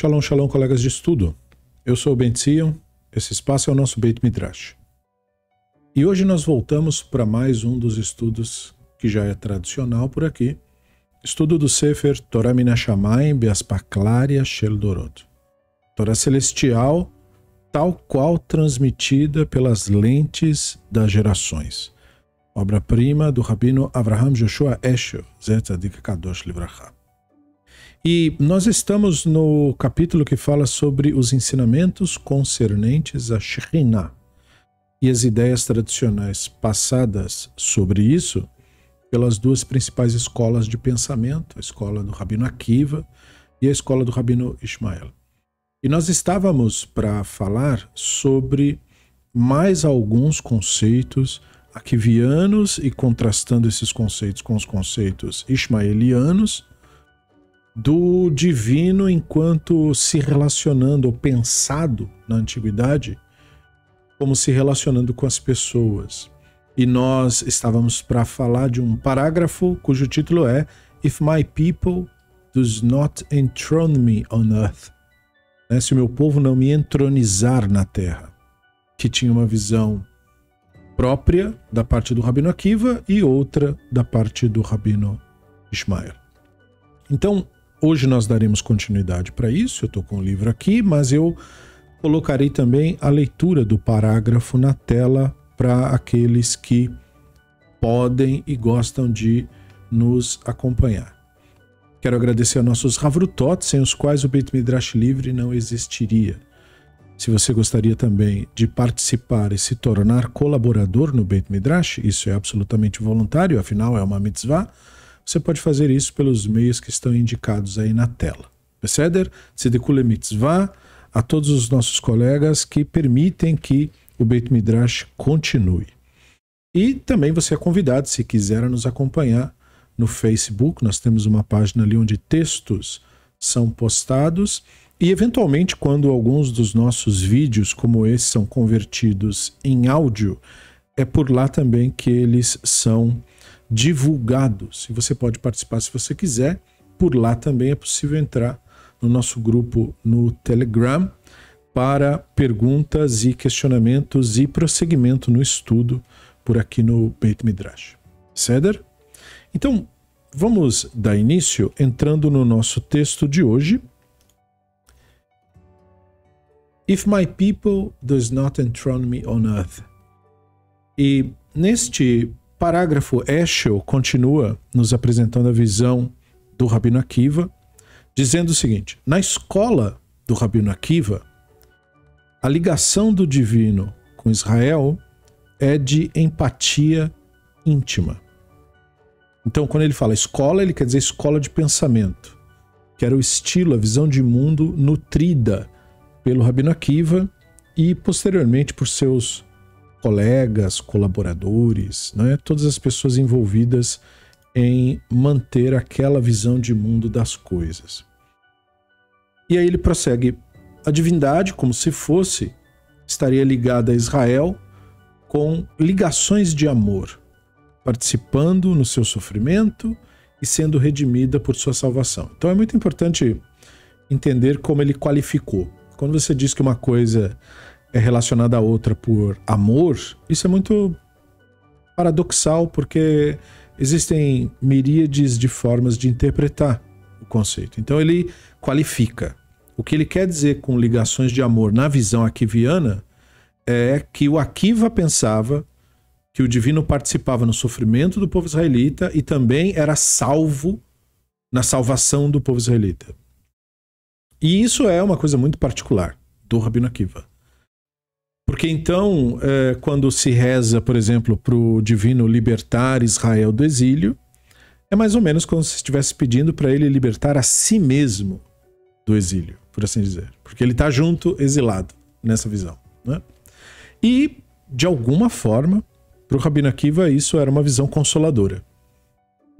Shalom, shalom, colegas de estudo. Eu sou o Ben Zion, esse espaço é o nosso Beit Midrash. E hoje nós voltamos para mais um dos estudos que já é tradicional por aqui, estudo do Sefer Torah Min HaShamayim Be'aspaklaria Shel Dorot. Torá Celestial, tal qual transmitida pelas lentes das gerações. Obra-prima do Rabino Avraham Joshua Heschel, Zer Tzadik Kadosh Livracha. E nós estamos no capítulo que fala sobre os ensinamentos concernentes a Shekhinah e as ideias tradicionais passadas sobre isso pelas duas principais escolas de pensamento, a escola do Rabino Akiva e a escola do Rabino Ishmael. E nós estávamos para falar sobre mais alguns conceitos akivianos e contrastando esses conceitos com os conceitos ismaelianos do divino enquanto se relacionando ou pensado na antiguidade como se relacionando com as pessoas. E nós estávamos para falar de um parágrafo cujo título é If my people does not enthrone me on earth. Se o meu povo não me entronizar na terra, que tinha uma visão própria da parte do Rabino Akiva e outra da parte do Rabino Ishmael. Então, hoje nós daremos continuidade para isso, eu estou com o livro aqui, mas eu colocarei também a leitura do parágrafo na tela para aqueles que podem e gostam de nos acompanhar. Quero agradecer a nossos Havrutot, sem os quais o Beit Midrash Livre não existiria. Se você gostaria também de participar e se tornar colaborador no Beit Midrash, isso é absolutamente voluntário, afinal é uma mitzvah, você pode fazer isso pelos meios que estão indicados aí na tela. Beseder, Tzedekule Mitzvah, a todos os nossos colegas que permitem que o Beit Midrash continue. E também você é convidado, se quiser, a nos acompanhar no Facebook. Nós temos uma página ali onde textos são postados e, eventualmente, quando alguns dos nossos vídeos como esse são convertidos em áudio, é por lá também que eles são divulgados. E você pode participar se você quiser. Por lá também é possível entrar no nosso grupo no Telegram para perguntas e questionamentos e prosseguimento no estudo por aqui no Beit Midrash. Ceder? Então, vamos dar início entrando no nosso texto de hoje. If my people does not enthrone me on earth. E neste parágrafo, Heschel continua nos apresentando a visão do Rabino Akiva, dizendo o seguinte: na escola do Rabino Akiva, a ligação do divino com Israel é de empatia íntima. Então, quando ele fala escola, ele quer dizer escola de pensamento, que era o estilo, a visão de mundo nutrida pelo Rabino Akiva e posteriormente por seus colegas, colaboradores, todas as pessoas envolvidas em manter aquela visão de mundo das coisas. E aí ele prossegue: a divindade, como se fosse, estaria ligada a Israel com ligações de amor, participando no seu sofrimento e sendo redimida por sua salvação. Então é muito importante entender como ele qualificou. Quando você diz que uma coisa é relacionada a outra por amor, isso é muito paradoxal, porque existem miríades de formas de interpretar o conceito. Então ele qualifica. O que ele quer dizer com ligações de amor na visão akiviana é que o Akiva pensava que o divino participava no sofrimento do povo israelita e também era salvo na salvação do povo israelita. E isso é uma coisa muito particular do Rabino Akiva. Porque então, quando se reza, por exemplo, para o divino libertar Israel do exílio, é mais ou menos como se estivesse pedindo para ele libertar a si mesmo do exílio, por assim dizer. Porque ele está junto, exilado, nessa visão. E, de alguma forma, para o Rabino Akiva, isso era uma visão consoladora.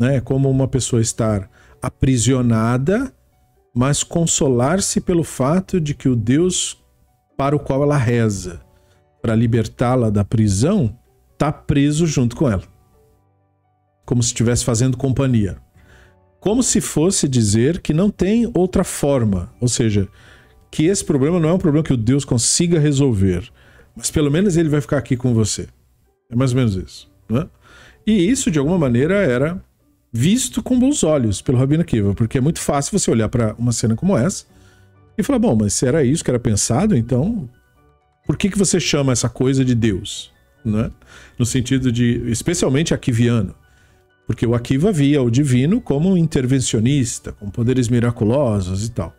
É como uma pessoa estar aprisionada, mas consolar-se pelo fato de que o Deus para o qual ela reza para libertá-la da prisão está preso junto com ela. Como se estivesse fazendo companhia. como se fosse dizer que não tem outra forma, ou seja, que esse problema não é um problema que o Deus consiga resolver, mas pelo menos ele vai ficar aqui com você. É mais ou menos isso, né? E isso, de alguma maneira, era visto com bons olhos pelo Rabino Akiva, porque é muito fácil você olhar para uma cena como essa e falar, bom, mas se era isso que era pensado, então por que você chama essa coisa de Deus? Né? No sentido de, especialmente akiviano, porque o Akiva via o divino como um intervencionista, com poderes miraculosos e tal.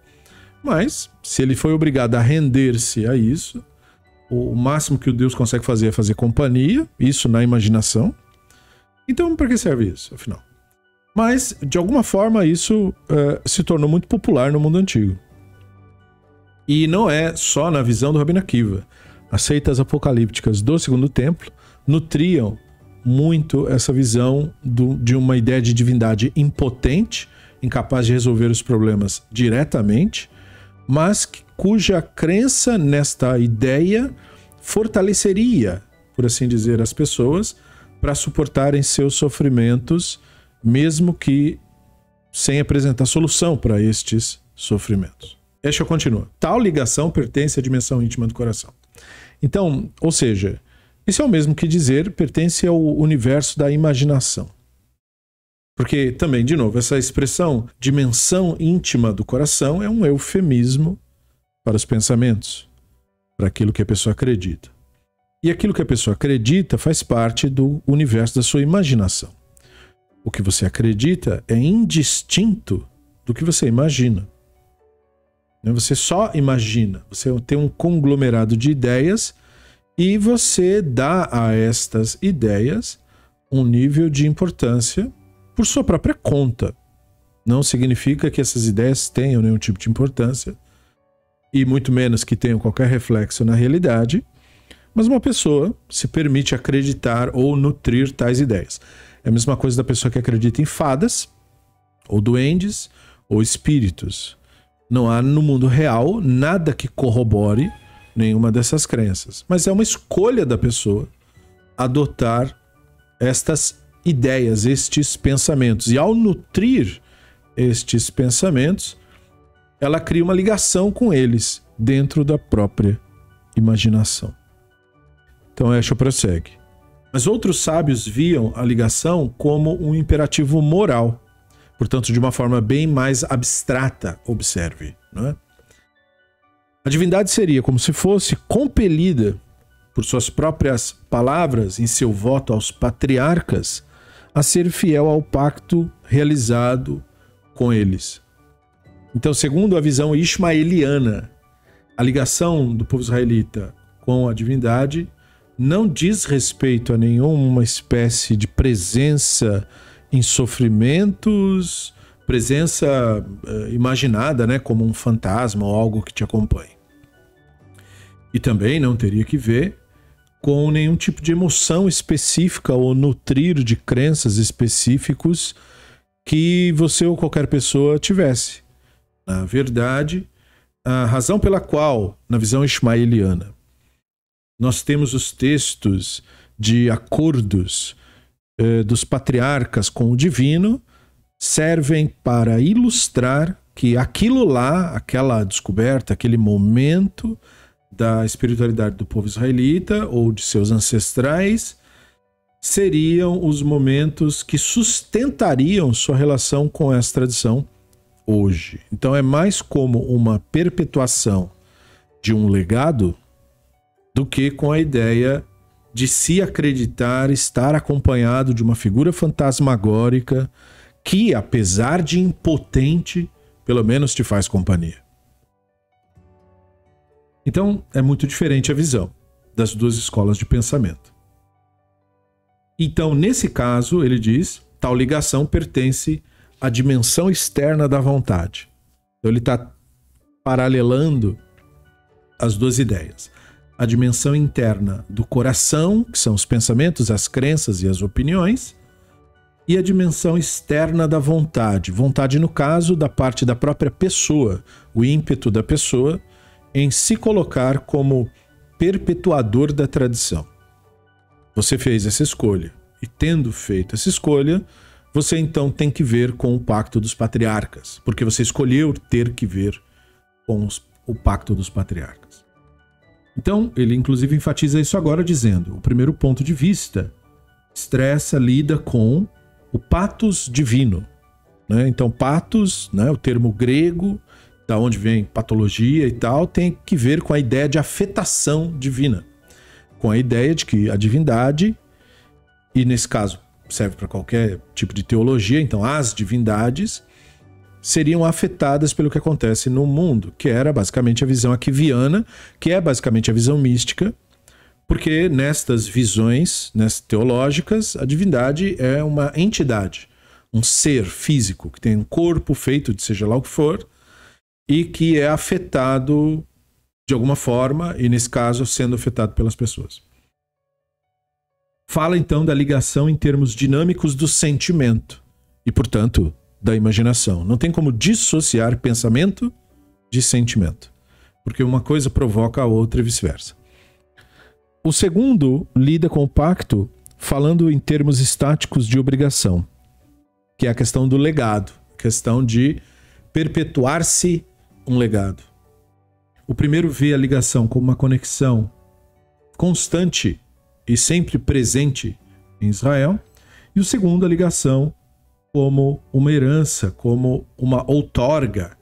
Mas, se ele foi obrigado a render-se a isso, o máximo que o Deus consegue fazer é fazer companhia, isso na imaginação. Então, para que serve isso, afinal? Mas, de alguma forma, isso se tornou muito popular no mundo antigo. E não é só na visão do Rabino Akiva. As seitas apocalípticas do Segundo Templo nutriam muito essa visão de uma ideia de divindade impotente, incapaz de resolver os problemas diretamente, mas cuja crença nesta ideia fortaleceria, por assim dizer, as pessoas para suportarem seus sofrimentos, mesmo que sem apresentar solução para estes sofrimentos. Escher continua. Tal ligação pertence à dimensão íntima do coração. Então, ou seja, isso é o mesmo que dizer pertence ao universo da imaginação. Porque também, de novo, essa expressão dimensão íntima do coração é um eufemismo para os pensamentos, para aquilo que a pessoa acredita. E aquilo que a pessoa acredita faz parte do universo da sua imaginação. O que você acredita é indistinto do que você imagina. Você só imagina, você tem um conglomerado de ideias e você dá a estas ideias um nível de importância por sua própria conta. Não significa que essas ideias tenham nenhum tipo de importância e muito menos que tenham qualquer reflexo na realidade, mas uma pessoa se permite acreditar ou nutrir tais ideias. É a mesma coisa da pessoa que acredita em fadas, ou duendes, ou espíritos. Não há no mundo real nada que corrobore nenhuma dessas crenças. Mas é uma escolha da pessoa adotar estas ideias, estes pensamentos. E ao nutrir estes pensamentos, ela cria uma ligação com eles dentro da própria imaginação. Então Escher prossegue. Mas outros sábios viam a ligação como um imperativo moral. Portanto, de uma forma bem mais abstrata, observe. Não é? A divindade seria como se fosse compelida por suas próprias palavras em seu voto aos patriarcas a ser fiel ao pacto realizado com eles. Então, segundo a visão ismaeliana, a ligação do povo israelita com a divindade não diz respeito a nenhuma espécie de presença em sofrimentos, presença imaginada, né, como um fantasma ou algo que te acompanhe. E também não teria que ver com nenhum tipo de emoção específica ou nutrir de crenças específicos que você ou qualquer pessoa tivesse. Na verdade, a razão pela qual, na visão ismaeliana, nós temos os textos de acordos dos patriarcas com o divino servem para ilustrar que aquilo lá, aquela descoberta, aquele momento da espiritualidade do povo israelita ou de seus ancestrais seriam os momentos que sustentariam sua relação com essa tradição hoje. Então é mais como uma perpetuação de um legado do que com a ideia de se acreditar estar acompanhado de uma figura fantasmagórica que, apesar de impotente, pelo menos te faz companhia. Então, é muito diferente a visão das duas escolas de pensamento. Então, nesse caso, ele diz, tal ligação pertence à dimensão externa da vontade. Então, ele está paralelando as duas ideias. A dimensão interna do coração, que são os pensamentos, as crenças e as opiniões, e a dimensão externa da vontade. Vontade, no caso, da parte da própria pessoa, o ímpeto da pessoa em se colocar como perpetuador da tradição. Você fez essa escolha, e tendo feito essa escolha, você então tem que ver com o pacto dos patriarcas, porque você escolheu ter que ver com o pacto dos patriarcas. Então, ele inclusive enfatiza isso agora dizendo, o primeiro ponto de vista lida com o patos divino, né? Então, patos, né, o termo grego, da onde vem patologia e tal, tem que ver com a ideia de afetação divina, com a ideia de que a divindade, e nesse caso serve para qualquer tipo de teologia, então as divindades seriam afetadas pelo que acontece no mundo, que era basicamente a visão aquiviana, que é basicamente a visão mística, porque nestas visões teológicas, a divindade é uma entidade, um ser físico, que tem um corpo feito de seja lá o que for, e que é afetado de alguma forma, e nesse caso sendo afetado pelas pessoas. Fala então da ligação em termos dinâmicos do sentimento e, portanto, da imaginação. Não tem como dissociar pensamento de sentimento, porque uma coisa provoca a outra e vice-versa. O segundo lida com o pacto falando em termos estáticos de obrigação, que é a questão do legado, a questão de perpetuar-se um legado. O primeiro vê a ligação como uma conexão constante e sempre presente em Israel, e o segundo a ligação como uma herança, como uma outorga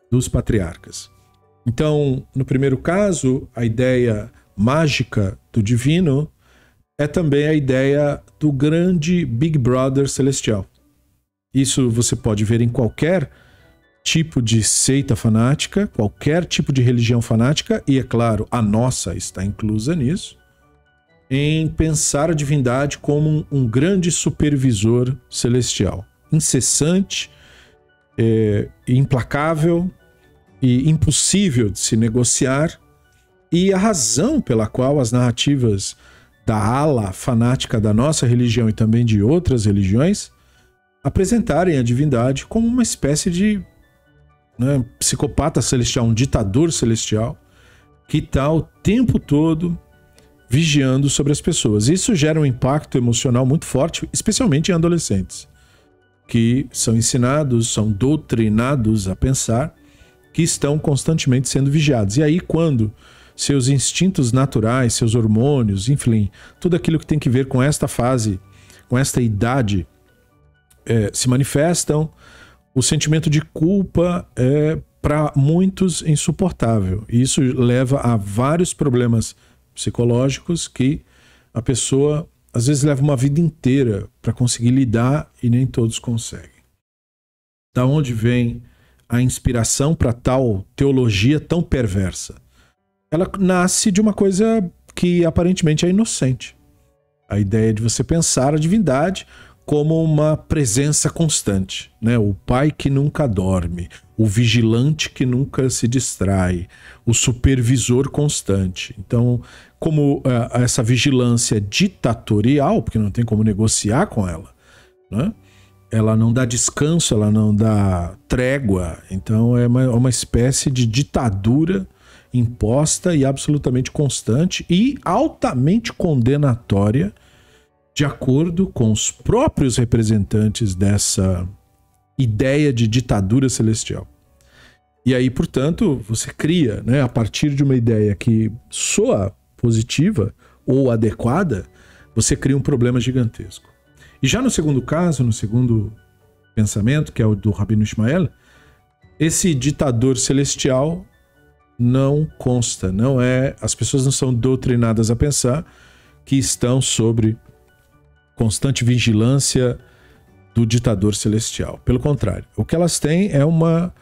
dos patriarcas. Então, no primeiro caso, a ideia mágica do divino é também a ideia do grande Big Brother celestial. Isso você pode ver em qualquer tipo de seita fanática, qualquer tipo de religião fanática, e é claro, a nossa está inclusa nisso, em pensar a divindade como um grande supervisor celestial, incessante, implacável e impossível de se negociar, e a razão pela qual as narrativas da ala fanática da nossa religião e também de outras religiões apresentarem a divindade como uma espécie de psicopata celestial, um ditador celestial que está o tempo todo vigiando sobre as pessoas. Isso gera um impacto emocional muito forte, especialmente em adolescentes, que são ensinados, são doutrinados a pensar que estão constantemente sendo vigiados. E aí, quando seus instintos naturais, seus hormônios, enfim, tudo aquilo que tem que ver com esta fase, com esta idade, se manifestam, o sentimento de culpa é, para muitos, insuportável. E isso leva a vários problemas psicológicos que a pessoa, às vezes, leva uma vida inteira para conseguir lidar e nem todos conseguem. Da onde vem a inspiração para tal teologia tão perversa? Ela nasce de uma coisa que aparentemente é inocente. A ideia de você pensar a divindade como uma presença constante, né? O pai que nunca dorme, o vigilante que nunca se distrai, o supervisor constante. Então, como essa vigilância ditatorial, porque não tem como negociar com ela, né? Ela não dá descanso, ela não dá trégua. Então é uma espécie de ditadura imposta e absolutamente constante e altamente condenatória, de acordo com os próprios representantes dessa ideia de ditadura celestial. E aí, portanto, você cria, né, a partir de uma ideia que soa positiva ou adequada, você cria um problema gigantesco. E já no segundo caso, no segundo pensamento, que é o do Rabino Ishmael, esse ditador celestial não consta, não é, as pessoas não são doutrinadas a pensar que estão sobre constante vigilância do ditador celestial. Pelo contrário, o que elas têm é uma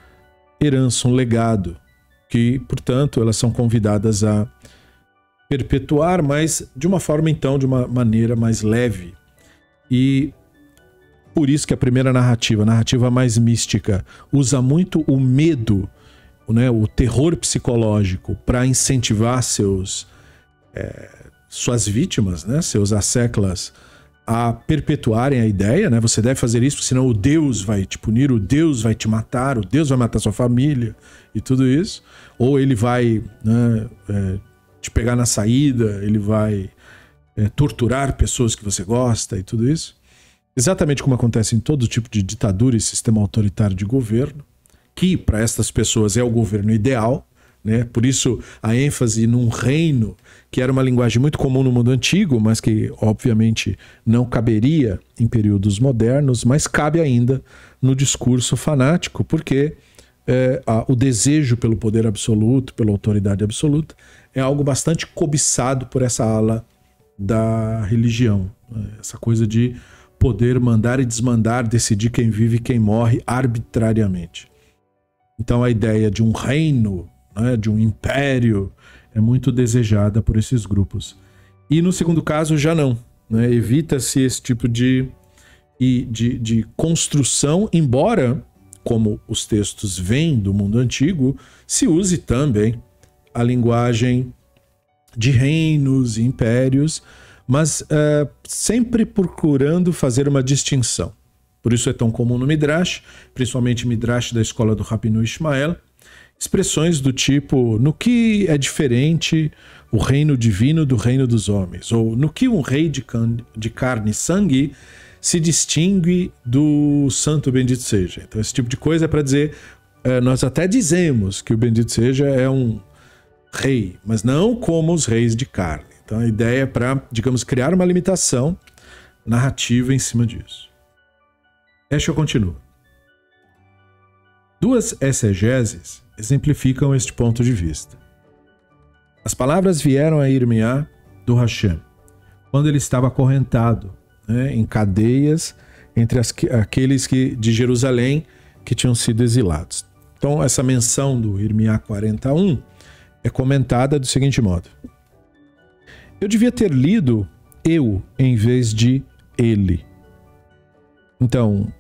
herança, um legado, que, portanto, elas são convidadas a perpetuar, mas de uma forma, então, de uma maneira mais leve. E por isso que a primeira narrativa, a narrativa mais mística, usa muito o medo, né, o terror psicológico para incentivar suas vítimas, né, seus asseclas, a perpetuarem a ideia, né? Você deve fazer isso, senão o Deus vai te punir, o Deus vai te matar, o Deus vai matar sua família e tudo isso. Ou ele vai, né, te pegar na saída, ele vai torturar pessoas que você gosta e tudo isso. exatamente como acontece em todo tipo de ditadura e sistema autoritário de governo, que para estas pessoas é o governo ideal, né? Por isso a ênfase num reino, que era uma linguagem muito comum no mundo antigo, mas que obviamente não caberia em períodos modernos, mas cabe ainda no discurso fanático, porque o desejo pelo poder absoluto, pela autoridade absoluta, é algo bastante cobiçado por essa ala da religião. Essa coisa de poder mandar e desmandar, decidir quem vive e quem morre arbitrariamente. Então a ideia de um reino, né, de um império, é muito desejada por esses grupos. E no segundo caso já não, né? Evita-se esse tipo de construção, embora, como os textos vêm do mundo antigo, se use também a linguagem de reinos e impérios, mas sempre procurando fazer uma distinção. Por isso é tão comum no Midrash, principalmente Midrash da escola do Rabino Ishmael, expressões do tipo, no que é diferente o reino divino do reino dos homens, ou no que um rei de carne e sangue se distingue do santo bendito seja. Então esse tipo de coisa é para dizer, nós até dizemos que o bendito seja é um rei, mas não como os reis de carne. Então a ideia é para, digamos, criar uma limitação narrativa em cima disso. Heschel continua. Duas exegeses exemplificam este ponto de vista. As palavras vieram a Irmiá do Hashem, quando ele estava acorrentado, né, em cadeias entre aqueles de Jerusalém que tinham sido exilados. Então essa menção do Irmiá 41 é comentada do seguinte modo. Eu devia ter lido eu em vez de ele. Então,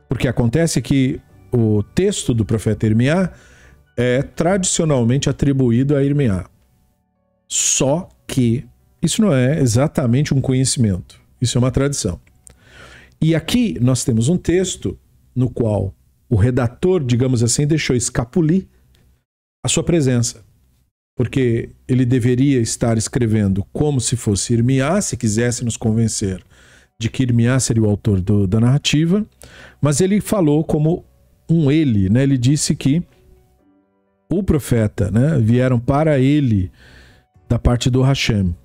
porque acontece que o texto do profeta Irmiá é tradicionalmente atribuído a Irmiá. Só que isso não é exatamente um conhecimento. Isso é uma tradição. E aqui nós temos um texto no qual o redator, digamos assim, deixou escapulir a sua presença. Porque ele deveria estar escrevendo como se fosse Irmiá, se quisesse nos convencer de que Irmiá seria o autor da narrativa, mas ele falou como um ele, né? Ele disse que o profeta, né, vieram para ele da parte do Hashem,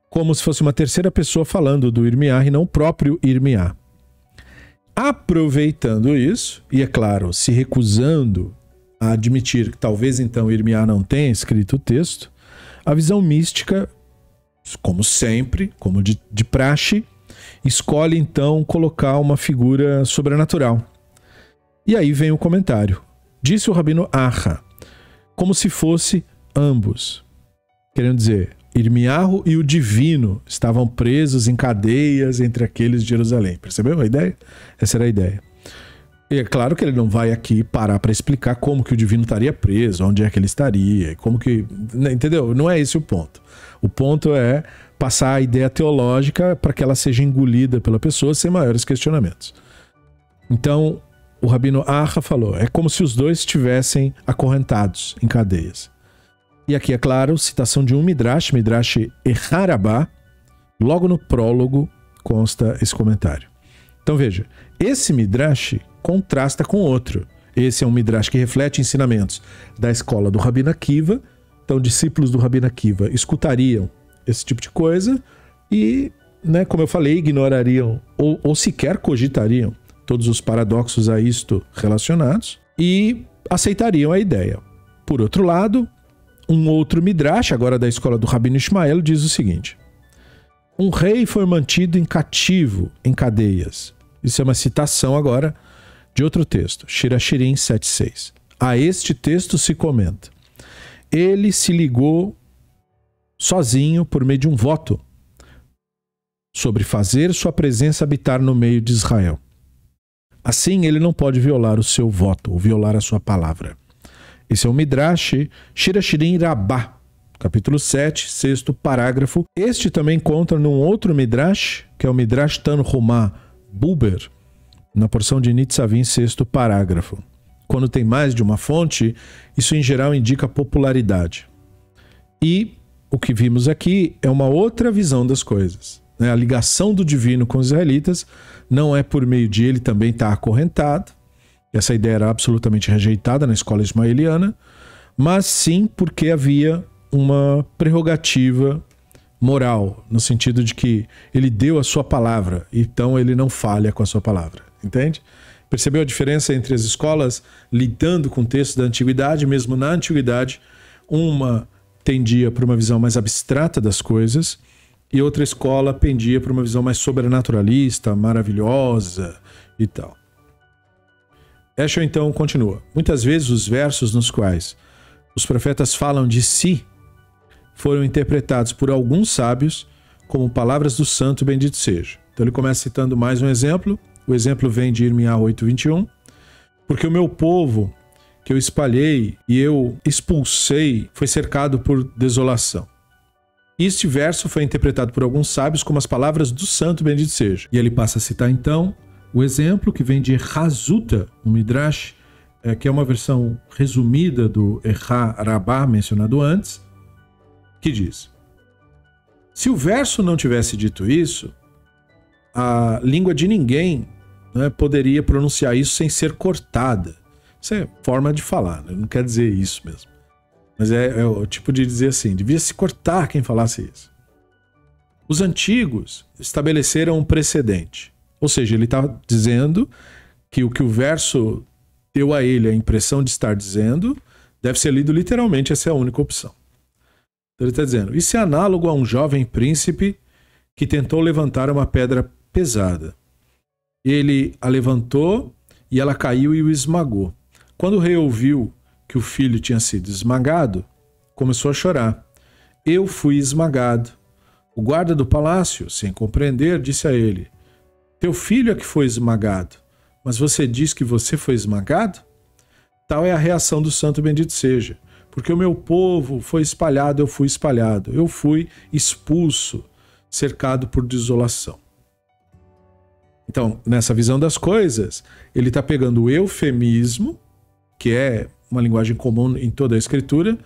como se fosse uma terceira pessoa falando do Irmiá e não o próprio Irmiá. Aproveitando isso, e é claro, se recusando a admitir que talvez então Irmiá não tenha escrito o texto, a visão mística, como sempre, como de praxe, escolhe então colocar uma figura sobrenatural. E aí vem o comentário. Disse o Rabino Aha, como se fosse ambos. Querendo dizer, Irmiarro e o divino estavam presos em cadeias entre aqueles de Jerusalém. Percebeu a ideia? Essa era a ideia. E é claro que ele não vai aqui parar para explicar como que o divino estaria preso, onde é que ele estaria, como que... Entendeu? Não é esse o ponto. O ponto é passar a ideia teológica para que ela seja engolida pela pessoa sem maiores questionamentos. Então, o Rabino Aha falou, é como se os dois estivessem acorrentados em cadeias. E aqui, é claro, citação de um Midrash, Midrash Eharabá, logo no prólogo consta esse comentário. Então veja, esse Midrash contrasta com outro. Esse é um Midrash que reflete ensinamentos da escola do Rabino Akiva. Então discípulos do Rabino Akiva escutariam esse tipo de coisa e, né, como eu falei, ignorariam ou sequer cogitariam todos os paradoxos a isto relacionados e aceitariam a ideia. Por outro lado, um outro Midrash, agora da escola do Rabino Ishmael, diz o seguinte: um rei foi mantido em cativo, em cadeias. Isso é uma citação agora de outro texto, Shir Hashirim 7.6. A este texto se comenta: ele se ligou sozinho por meio de um voto sobre fazer sua presença habitar no meio de Israel. Assim, ele não pode violar o seu voto, ou violar a sua palavra. Esse é o Midrash Shir Hashirim Rabá, capítulo 7, 6º parágrafo. Este também encontra num outro Midrash, que é o Midrash Tanhumá Buber, na porção de Nitzavim, 6º parágrafo. Quando tem mais de uma fonte, isso em geral indica popularidade. E o que vimos aqui é uma outra visão das coisas. né, a ligação do divino com os israelitas não é por meio de ele também estar acorrentado. Essa ideia era absolutamente rejeitada na escola ismaeliana, mas sim porque havia uma prerrogativa moral, no sentido de que ele deu a sua palavra, então ele não falha com a sua palavra, entende? Percebeu a diferença entre as escolas lidando com textos da antiguidade? Mesmo na antiguidade, uma tendia para uma visão mais abstrata das coisas e outra escola pendia para uma visão mais sobrenaturalista, maravilhosa e tal. Heschel então continua. Muitas vezes os versos nos quais os profetas falam de si foram interpretados por alguns sábios como palavras do santo bendito seja. Então ele começa citando mais um exemplo. O exemplo vem de Irmiá 8:21. Porque o meu povo que eu espalhei e eu expulsei foi cercado por desolação. Este verso foi interpretado por alguns sábios como as palavras do santo bendito seja. E ele passa a citar então o exemplo que vem de Hazuta, um Midrash, que é uma versão resumida do Erra Rabá mencionado antes, que diz: se o verso não tivesse dito isso, a língua de ninguém, né, poderia pronunciar isso sem ser cortada. Isso é forma de falar, né? Não quer dizer isso mesmo. Mas é o tipo de dizer assim, devia se cortar quem falasse isso. Os antigos estabeleceram um precedente. Ou seja, ele está dizendo que o verso deu a ele a impressão de estar dizendo deve ser lido literalmente, essa é a única opção. Então ele está dizendo, isso é análogo a um jovem príncipe que tentou levantar uma pedra pesada. Ele a levantou e ela caiu e o esmagou. Quando o rei ouviu que o filho tinha sido esmagado, começou a chorar. Eu fui esmagado. O guarda do palácio, sem compreender, disse a ele, teu filho é que foi esmagado, mas você diz que você foi esmagado? Tal é a reação do santo bendito seja. Porque o meu povo foi espalhado, eu fui espalhado. Eu fui expulso, cercado por desolação. Então, nessa visão das coisas, ele está pegando o eufemismo, que é uma linguagem comum em toda a escritura,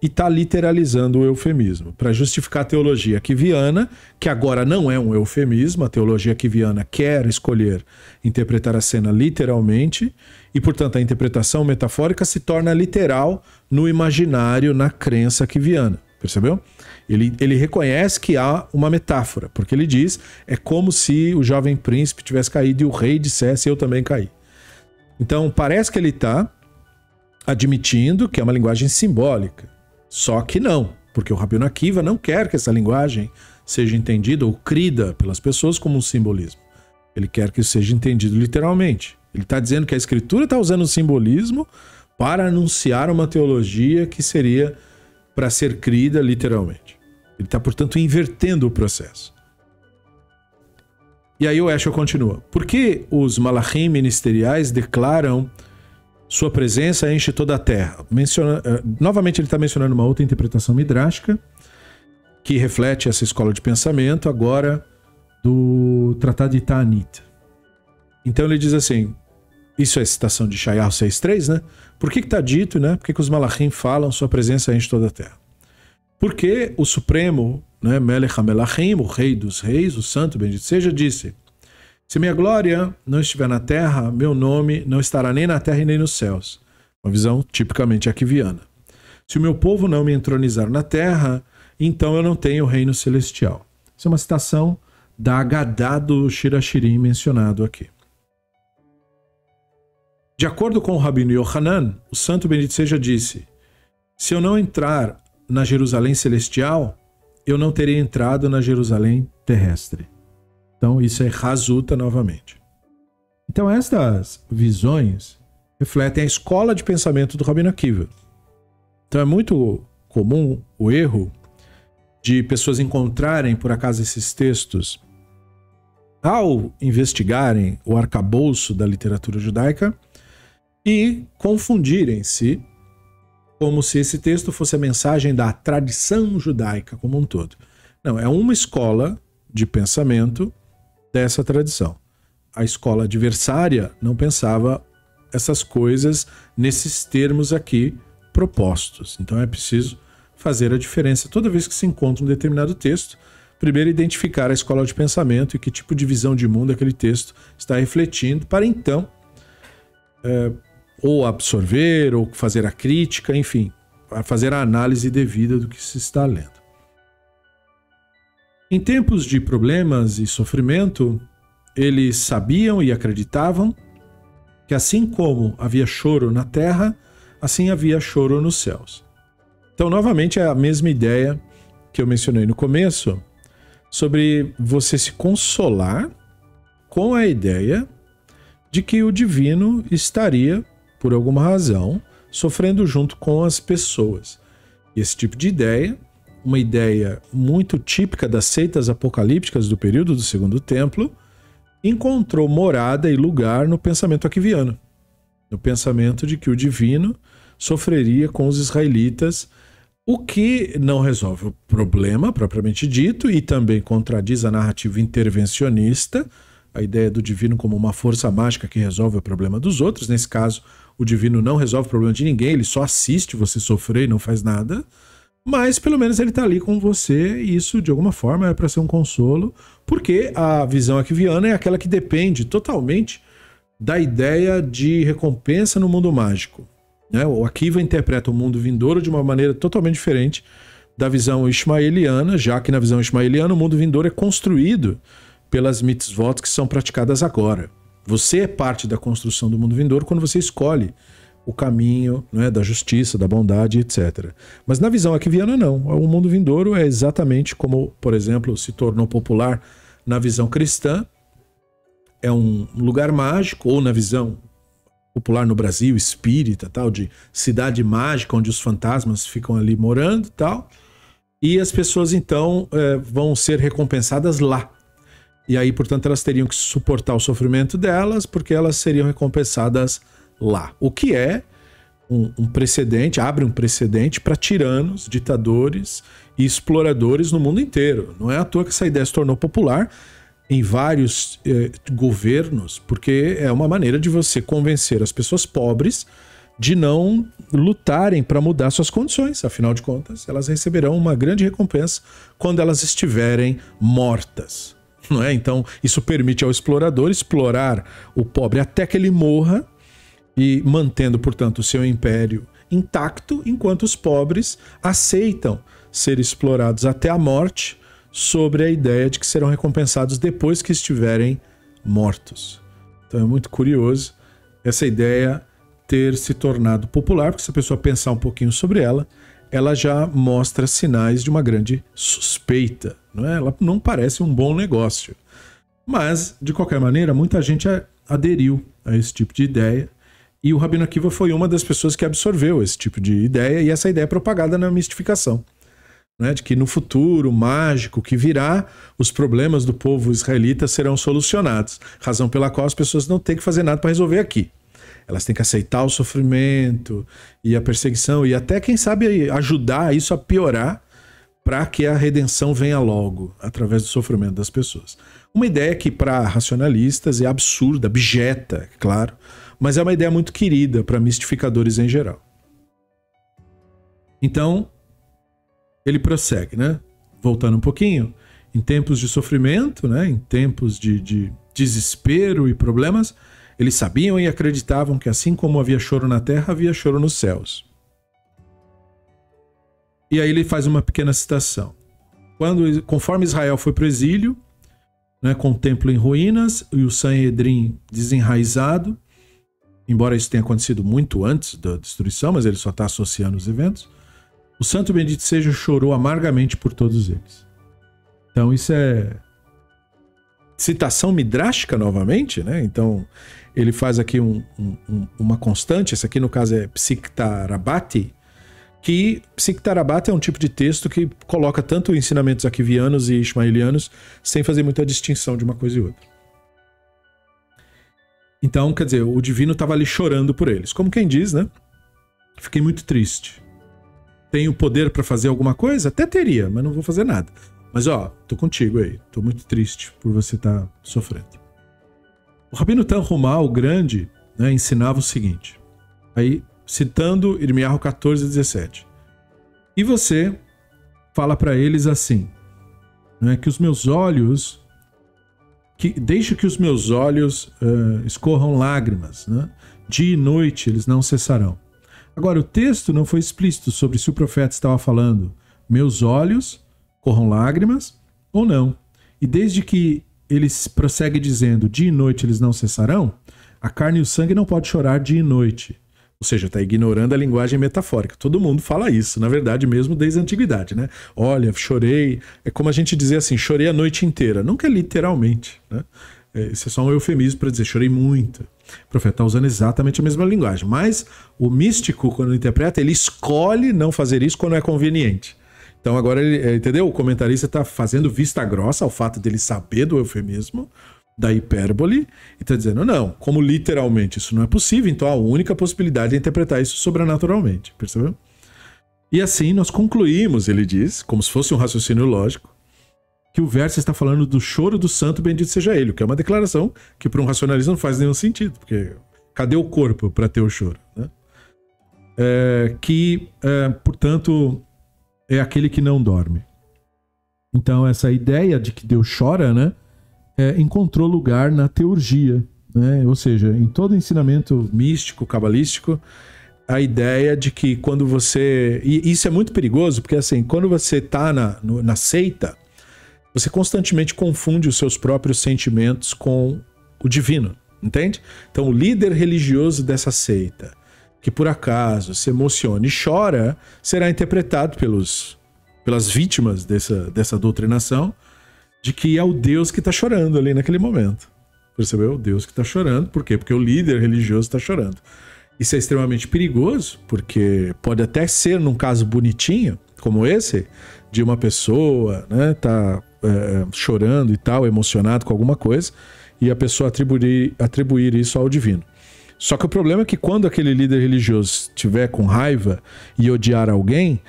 e está literalizando o eufemismo, para justificar a teologia quiviana, que agora não é um eufemismo, a teologia quiviana quer escolher interpretar a cena literalmente, e, portanto, a interpretação metafórica se torna literal no imaginário, na crença quiviana. Percebeu? Ele reconhece que há uma metáfora, porque ele diz, é como se o jovem príncipe tivesse caído e o rei dissesse, eu também caí. Então, parece que ele está admitindo que é uma linguagem simbólica. Só que não, porque o Rabino Akiva não quer que essa linguagem seja entendida ou crida pelas pessoas como um simbolismo. Ele quer que isso seja entendido literalmente. Ele está dizendo que a escritura está usando o simbolismo para anunciar uma teologia que seria para ser crida literalmente. Ele está, portanto, invertendo o processo. E aí o Heschel continua. Por que os malachim ministeriais declaram sua presença enche toda a terra? Novamente ele está mencionando uma outra interpretação midrástica que reflete essa escola de pensamento agora do Tratado de Ta'anit. Então ele diz assim, isso é citação de Shayahu 6.3, né? Por que está dito, né? Por que os malachim falam sua presença enche toda a terra? Porque o Supremo, né, Melech HaMelachim, o Rei dos Reis, o Santo bendito seja, disse, se minha glória não estiver na terra, meu nome não estará nem na terra e nem nos céus. Uma visão tipicamente aquiviana. Se o meu povo não me entronizar na terra, então eu não tenho o reino celestial. Isso é uma citação da Agadá do Shirachirim mencionado aqui. De acordo com o Rabino Yohanan, o Santo bendito seja disse, se eu não entrar na Jerusalém celestial, eu não terei entrado na Jerusalém terrestre. Então isso é Hazuta novamente. Então estas visões refletem a escola de pensamento do Rabino Akiva. Então é muito comum o erro de pessoas encontrarem por acaso esses textos ao investigarem o arcabouço da literatura judaica e confundirem-se como se esse texto fosse a mensagem da tradição judaica como um todo. Não, é uma escola de pensamento dessa tradição. A escola adversária não pensava essas coisas nesses termos aqui propostos. Então é preciso fazer a diferença. Toda vez que se encontra um determinado texto, primeiro identificar a escola de pensamento e que tipo de visão de mundo aquele texto está refletindo, para então ou absorver, ou fazer a crítica, enfim, fazer a análise devida do que se está lendo. Em tempos de problemas e sofrimento, eles sabiam e acreditavam que assim como havia choro na terra, assim havia choro nos céus. Então, novamente, é a mesma ideia que eu mencionei no começo, sobre você se consolar com a ideia de que o divino estaria, por alguma razão, sofrendo junto com as pessoas. E esse tipo de ideia, uma ideia muito típica das seitas apocalípticas do período do Segundo Templo, encontrou morada e lugar no pensamento aquiviano, no pensamento de que o divino sofreria com os israelitas, o que não resolve o problema propriamente dito e também contradiz a narrativa intervencionista, a ideia do divino como uma força mágica que resolve o problema dos outros. Nesse caso, o divino não resolve o problema de ninguém, ele só assiste você sofrer e não faz nada, mas pelo menos ele está ali com você e isso de alguma forma é para ser um consolo, porque a visão aquiviana é aquela que depende totalmente da ideia de recompensa no mundo mágico. O Akiva interpreta o mundo vindouro de uma maneira totalmente diferente da visão ismaeliana, já que na visão ismaeliana o mundo vindouro é construído pelas mitzvot que são praticadas agora. Você é parte da construção do mundo vindouro quando você escolhe o caminho, da justiça, da bondade, etc. Mas na visão aquiviana não. O mundo vindouro é exatamente como, por exemplo, se tornou popular na visão cristã, é um lugar mágico, ou na visão popular no Brasil, espírita, tal, de cidade mágica, onde os fantasmas ficam ali morando, tal, e as pessoas então vão ser recompensadas lá. E aí, portanto, elas teriam que suportar o sofrimento delas, porque elas seriam recompensadas lá. O que é um precedente, abre um precedente para tiranos, ditadores e exploradores no mundo inteiro. Não é à toa que essa ideia se tornou popular em vários governos, porque é uma maneira de você convencer as pessoas pobres de não lutarem para mudar suas condições. Afinal de contas, elas receberão uma grande recompensa quando elas estiverem mortas. Não é? Então, isso permite ao explorador explorar o pobre até que ele morra e mantendo, portanto, o seu império intacto, enquanto os pobres aceitam ser explorados até a morte, sobre a ideia de que serão recompensados depois que estiverem mortos. Então é muito curioso essa ideia ter se tornado popular, porque se a pessoa pensar um pouquinho sobre ela, ela já mostra sinais de uma grande suspeita. Não é? Ela não parece um bom negócio. Mas, de qualquer maneira, muita gente aderiu a esse tipo de ideia, e o Rabino Akiva foi uma das pessoas que absorveu esse tipo de ideia, e essa ideia é propagada na mistificação. De que no futuro mágico que virá, os problemas do povo israelita serão solucionados, razão pela qual as pessoas não têm que fazer nada para resolver aqui. Elas têm que aceitar o sofrimento e a perseguição e até, quem sabe, ajudar isso a piorar para que a redenção venha logo, através do sofrimento das pessoas. Uma ideia que para racionalistas é absurda, abjeta, é claro, mas é uma ideia muito querida para mistificadores em geral. Então, ele prossegue, voltando um pouquinho, em tempos de sofrimento, em tempos de desespero e problemas, eles sabiam e acreditavam que assim como havia choro na terra, havia choro nos céus. E aí ele faz uma pequena citação. Conforme Israel foi para o exílio, com o templo em ruínas e o Sanhedrin desenraizado, embora isso tenha acontecido muito antes da destruição, mas ele só está associando os eventos, o Santo Bendito Seja chorou amargamente por todos eles. Então isso é citação midrástica novamente, Então ele faz aqui uma constante, esse aqui no caso é Psiktarabhati, que Psiktarabhati é um tipo de texto que coloca tanto ensinamentos aquivianos e ismaelianos sem fazer muita distinção de uma coisa e outra. Então, quer dizer, o divino estava ali chorando por eles. Como quem diz, Fiquei muito triste. Tenho poder para fazer alguma coisa? Até teria, mas não vou fazer nada. Mas tô contigo aí, tô muito triste por você estar sofrendo. O Rabino Tanhumá, o grande, ensinava o seguinte, aí citando Irmiyahu 14:17. E você fala para eles assim: né? Que os meus olhos, deixe que os meus olhos escorram lágrimas, né? Dia e noite eles não cessarão. Agora, o texto não foi explícito sobre se o profeta estava falando meus olhos corram lágrimas ou não. E desde que ele prossegue dizendo dia e noite eles não cessarão, a carne e o sangue não pode chorar dia e noite. Ou seja, está ignorando a linguagem metafórica. Todo mundo fala isso, na verdade, mesmo desde a antiguidade, né? Olha, chorei. É como a gente dizer assim, chorei a noite inteira. Nunca literalmente, né? Isso é só um eufemismo para dizer chorei muito. O profeta está usando exatamente a mesma linguagem. Mas o místico, quando interpreta, ele escolhe não fazer isso quando é conveniente. Então agora, entendeu? O comentarista está fazendo vista grossa ao fato dele saber do eufemismo, da hipérbole, e está dizendo, não, como literalmente isso não é possível, então a única possibilidade é interpretar isso sobrenaturalmente, percebeu? E assim nós concluímos, ele diz, como se fosse um raciocínio lógico, que o verso está falando do choro do santo, bendito seja ele, que é uma declaração que para um racionalista não faz nenhum sentido, porque cadê o corpo para ter o choro? Né? Portanto, é aquele que não dorme. Então essa ideia de que Deus chora, né, encontrou lugar na teurgia, né? Ou seja, em todo ensinamento místico, cabalístico, a ideia de que quando você... E isso é muito perigoso, porque assim, quando você está na seita, você constantemente confunde os seus próprios sentimentos com o divino, entende? Então o líder religioso dessa seita, que por acaso se emociona e chora, será interpretado pelas vítimas dessa doutrinação de que é o Deus que está chorando ali naquele momento. Percebeu? O Deus que está chorando. Por quê? Porque o líder religioso está chorando. Isso é extremamente perigoso, porque pode até ser num caso bonitinho, como esse, de uma pessoa, né, tá chorando e tal, emocionado com alguma coisa, e a pessoa atribuir isso ao divino. Só que o problema é que quando aquele líder religioso estiver com raiva e odiar alguém,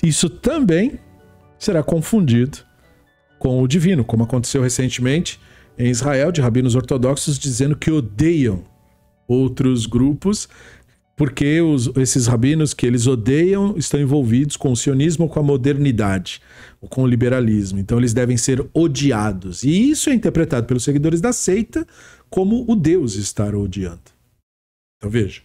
isso também será confundido com o divino, como aconteceu recentemente em Israel, de rabinos ortodoxos dizendo que odeiam outros grupos, porque esses rabinos que eles odeiam estão envolvidos com o sionismo ou com a modernidade, ou com o liberalismo. Então eles devem ser odiados. E isso é interpretado pelos seguidores da seita como o Deus estar odiando. Então veja,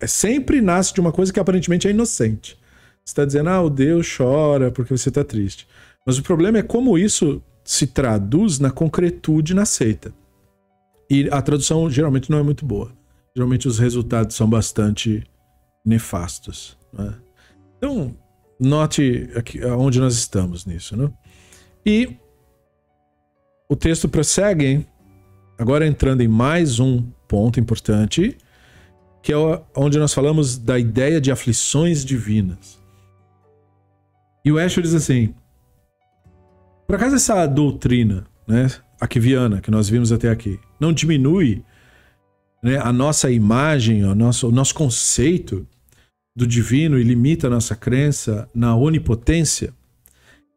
sempre nasce de uma coisa que aparentemente é inocente. Você está dizendo, o Deus chora porque você está triste. Mas o problema é como isso se traduz na concretude na seita. E a tradução geralmente não é muito boa. Geralmente os resultados são bastante nefastos, né? Então, note aqui onde nós estamos nisso, né? E o texto prossegue, agora entrando em mais um ponto importante, que é onde nós falamos da ideia de aflições divinas. E o Heschel diz assim, por acaso essa doutrina, né, aquiviana, que nós vimos até aqui, não diminui, né, a nossa imagem, o nosso conceito do divino e limita a nossa crença na onipotência?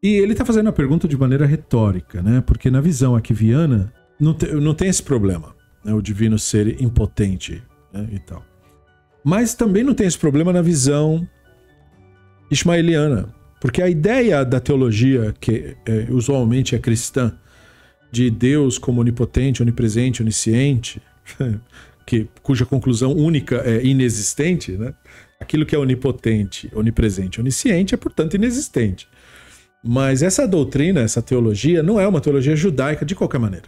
E ele está fazendo a pergunta de maneira retórica, né, porque na visão aquiviana não tem esse problema, né, o divino ser impotente, né, e tal. Mas também não tem esse problema na visão ismaeliana, porque a ideia da teologia, que usualmente é cristã, de Deus como onipotente, onipresente, onisciente, cuja conclusão única é inexistente, né? Aquilo que é onipotente, onipresente, onisciente é, portanto, inexistente. Mas essa doutrina, essa teologia, não é uma teologia judaica de qualquer maneira,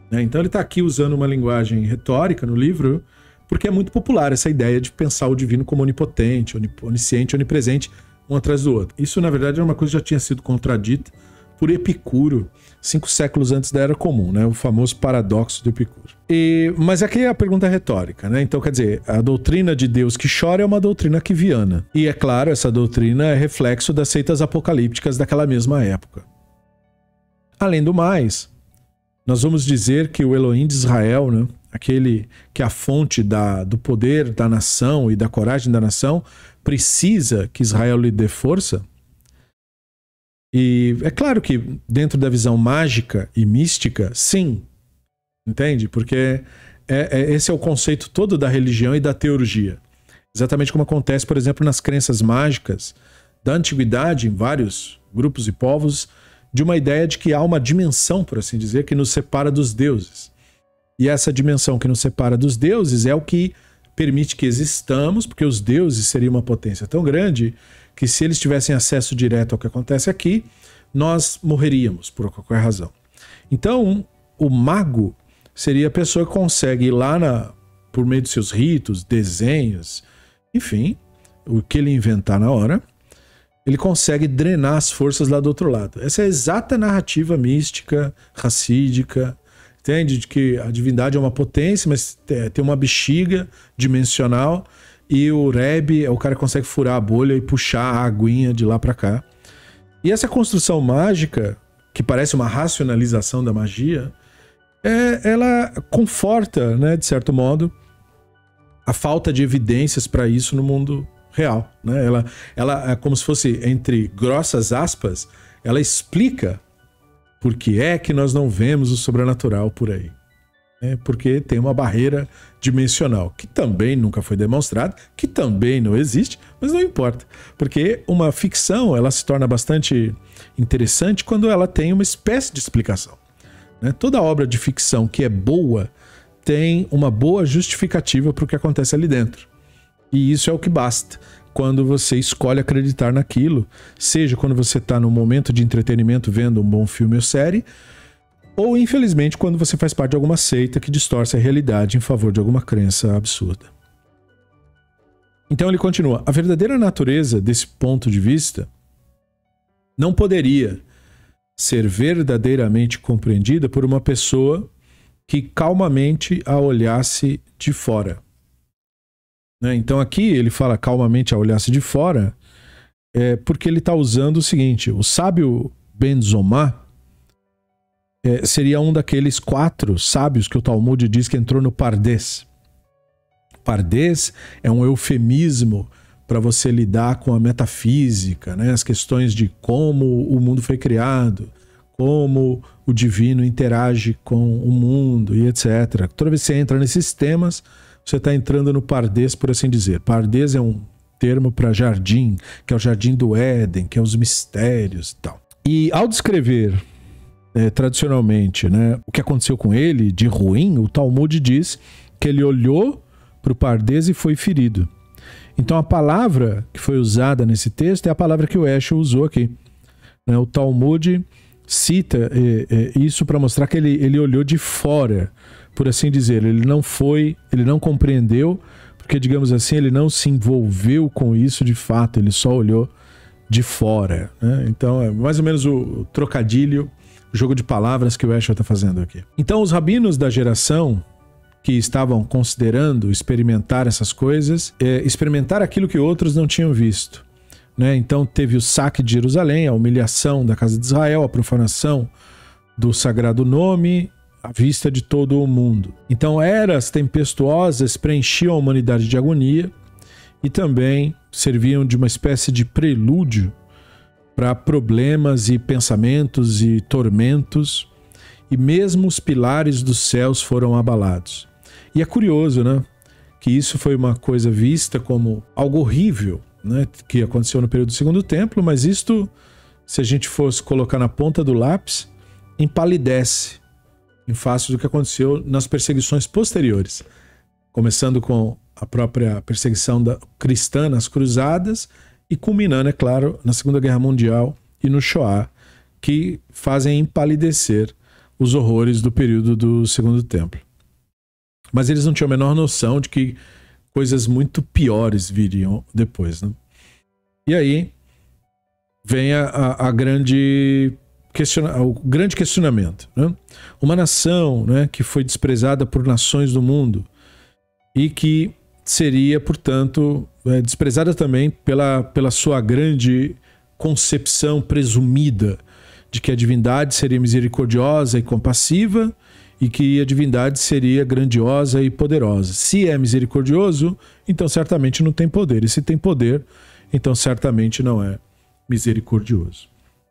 né? Então ele está aqui usando uma linguagem retórica no livro, porque é muito popular essa ideia de pensar o divino como onipotente, onisciente, onipresente, um atrás do outro. Isso, na verdade, é uma coisa que já tinha sido contradita por Epicuro, 5 séculos antes da Era Comum, né? O famoso paradoxo de Epicuro. Mas aqui é a pergunta retórica, né? Então, quer dizer, a doutrina de Deus que chora é uma doutrina aquiviana. E, é claro, essa doutrina é reflexo das seitas apocalípticas daquela mesma época. Além do mais, nós vamos dizer que o Elohim de Israel, né? Aquele que é a fonte do poder da nação e da coragem da nação, precisa que Israel lhe dê força. E é claro que dentro da visão mágica e mística, sim, entende? Porque esse é o conceito todo da religião e da teurgia. Exatamente como acontece, por exemplo, nas crenças mágicas da antiguidade, em vários grupos e povos, de uma ideia de que há uma dimensão, por assim dizer, que nos separa dos deuses. E essa dimensão que nos separa dos deuses é o que permite que existamos, porque os deuses seriam uma potência tão grande que se eles tivessem acesso direto ao que acontece aqui, nós morreríamos por qualquer razão. Então, o mago seria a pessoa que consegue ir lá por meio dos seus ritos, desenhos, enfim, o que ele inventar na hora, ele consegue drenar as forças lá do outro lado. Essa é a exata narrativa mística, racídica, entende? De que a divindade é uma potência, mas tem uma bexiga dimensional, e o Rebbe é o cara que consegue furar a bolha e puxar a aguinha de lá para cá. E essa construção mágica, que parece uma racionalização da magia, ela conforta, né, de certo modo, a falta de evidências para isso no mundo real, né? Ela é como se fosse, entre grossas aspas, ela explica por que é que nós não vemos o sobrenatural por aí. Porque tem uma barreira dimensional, que também nunca foi demonstrada, que também não existe, mas não importa. Porque uma ficção, ela se torna bastante interessante quando ela tem uma espécie de explicação. Toda obra de ficção que é boa tem uma boa justificativa para o que acontece ali dentro. E isso é o que basta quando você escolhe acreditar naquilo, seja quando você está num momento de entretenimento vendo um bom filme ou série, ou, infelizmente, quando você faz parte de alguma seita que distorce a realidade em favor de alguma crença absurda. Então ele continua: a verdadeira natureza desse ponto de vista não poderia ser verdadeiramente compreendida por uma pessoa que calmamente a olhasse de fora. Então aqui ele fala calmamente a olhasse de fora, porque ele está usando o seguinte: o sábio Ben Zomá seria um daqueles 4 sábios que o Talmud diz que entrou no Pardês. Pardês é um eufemismo para você lidar com a metafísica, né? As questões de como o mundo foi criado, como o divino interage com o mundo e etc. Toda vez que você entra nesses temas, você está entrando no Pardês, por assim dizer. Pardês é um termo para jardim, que é o jardim do Éden, que é os mistérios e tal. E ao descrever tradicionalmente, né, o que aconteceu com ele de ruim, o Talmud diz que ele olhou para o Pardês e foi ferido. Então a palavra que foi usada nesse texto é a palavra que o Eshel usou aqui. O Talmud cita isso para mostrar que ele olhou de fora, por assim dizer. Ele não compreendeu, porque, digamos assim, ele não se envolveu com isso de fato, ele só olhou de fora. Então é mais ou menos o trocadilho, o jogo de palavras que o Eshel está fazendo aqui. Então os rabinos da geração que estavam considerando experimentar essas coisas, experimentar aquilo que outros não tinham visto. Então teve o saque de Jerusalém, a humilhação da casa de Israel, a profanação do sagrado nome, à vista de todo o mundo. Então eras tempestuosas preenchiam a humanidade de agonia e também serviam de uma espécie de prelúdio para problemas e pensamentos e tormentos, e mesmo os pilares dos céus foram abalados. E é curioso, né, que isso foi uma coisa vista como algo horrível, né, que aconteceu no período do Segundo Templo, mas isto, se a gente fosse colocar na ponta do lápis, empalidece em face do que aconteceu nas perseguições posteriores, começando com a própria perseguição cristã nas cruzadas e culminando, é claro, na Segunda Guerra Mundial e no Shoah, que fazem empalidecer os horrores do período do Segundo Templo. Mas eles não tinham a menor noção de que coisas muito piores viriam depois, né? E aí vem o grande questionamento, né? Uma nação, né, que foi desprezada por nações do mundo e que seria, portanto, desprezada também pela sua grande concepção presumida de que a divindade seria misericordiosa e compassiva e que a divindade seria grandiosa e poderosa. Se é misericordioso, então certamente não tem poder. E se tem poder, então certamente não é misericordioso.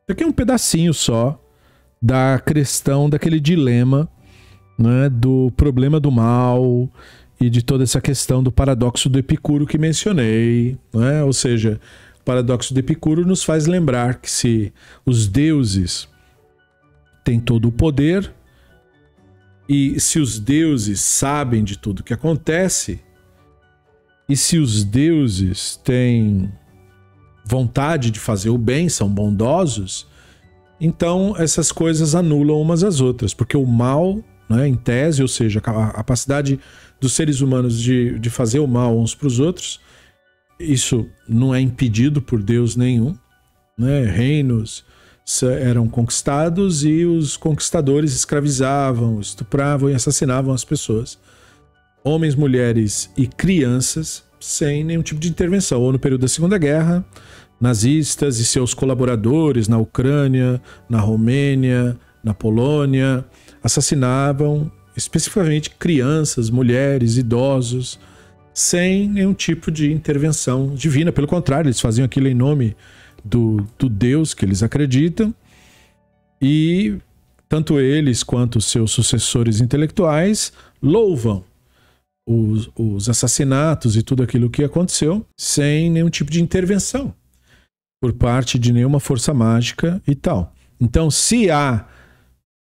Aqui é um pedacinho só da questão daquele dilema, né, do problema do mal e de toda essa questão do paradoxo do Epicuro que mencionei, né? Ou seja, O paradoxo de Epicuro nos faz lembrar que se os deuses têm todo o poder e se os deuses sabem de tudo que acontece e se os deuses têm vontade de fazer o bem, são bondosos, então essas coisas anulam umas às outras, porque o mal, né, em tese, ou seja, a capacidade dos seres humanos de fazer o mal uns para os outros, isso não é impedido por Deus nenhum, né? Reinos eram conquistados e os conquistadores escravizavam, estupravam e assassinavam as pessoas, homens, mulheres e crianças, sem nenhum tipo de intervenção, ou no período da Segunda Guerra, nazistas e seus colaboradores na Ucrânia, na Romênia, na Polônia, assassinavam especificamente crianças, mulheres, idosos, sem nenhum tipo de intervenção divina. Pelo contrário, eles faziam aquilo em nome do Deus que eles acreditam, e tanto eles quanto os seus sucessores intelectuais louvam os assassinatos e tudo aquilo que aconteceu sem nenhum tipo de intervenção por parte de nenhuma força mágica e tal. Então, se há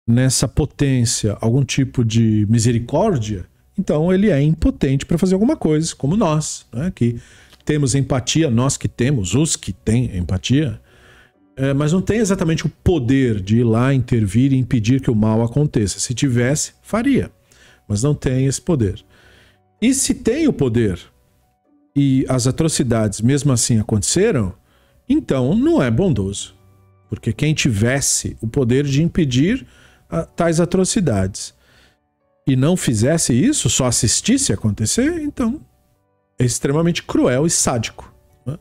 nessa potência algum tipo de misericórdia, então ele é impotente para fazer alguma coisa, como nós, né, que temos empatia, nós que temos, os que têm empatia, mas não tem exatamente o poder de ir lá intervir e impedir que o mal aconteça. Se tivesse, faria, mas não tem esse poder. E se tem o poder e as atrocidades mesmo assim aconteceram, então não é bondoso, porque quem tivesse o poder de impedir tais atrocidades e não fizesse isso, só assistisse acontecer, então é extremamente cruel e sádico, né?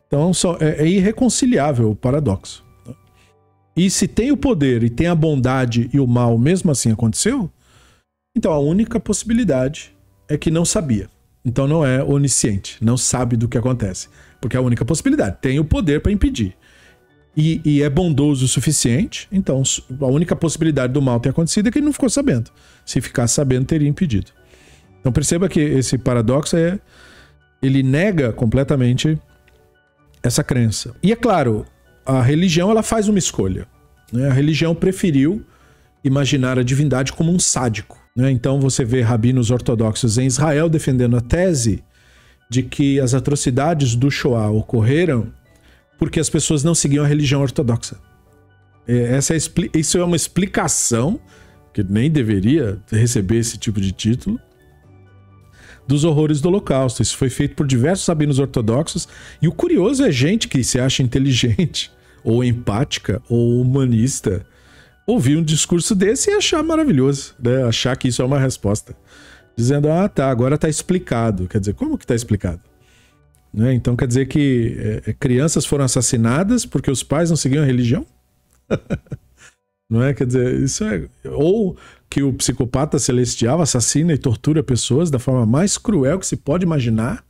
Então é irreconciliável o paradoxo, né? E se tem o poder e tem a bondade e o mal mesmo assim aconteceu, então a única possibilidade é que não sabia. Então não é onisciente, não sabe do que acontece, porque é a única possibilidade, tem o poder para impedir. E é bondoso o suficiente, então a única possibilidade do mal ter acontecido é que ele não ficou sabendo. Se ficasse sabendo, teria impedido. Então perceba que esse paradoxo ele nega completamente essa crença. E é claro, a religião ela faz uma escolha, né? A religião preferiu imaginar a divindade como um sádico, né? Então você vê rabinos ortodoxos em Israel defendendo a tese de que as atrocidades do Shoah ocorreram porque as pessoas não seguiam a religião ortodoxa. Isso é uma explicação, que nem deveria receber esse tipo de título, dos horrores do Holocausto. Isso foi feito por diversos rabinos ortodoxos, e o curioso é gente que se acha inteligente, ou empática, ou humanista, ouvir um discurso desse e achar maravilhoso, né? Achar que isso é uma resposta. Dizendo, tá, agora tá explicado. Quer dizer, como que tá explicado? Né? Então quer dizer que crianças foram assassinadas porque os pais não seguiam a religião? Não é? Quer dizer, isso é... Ou que o psicopata celestial assassina e tortura pessoas da forma mais cruel que se pode imaginar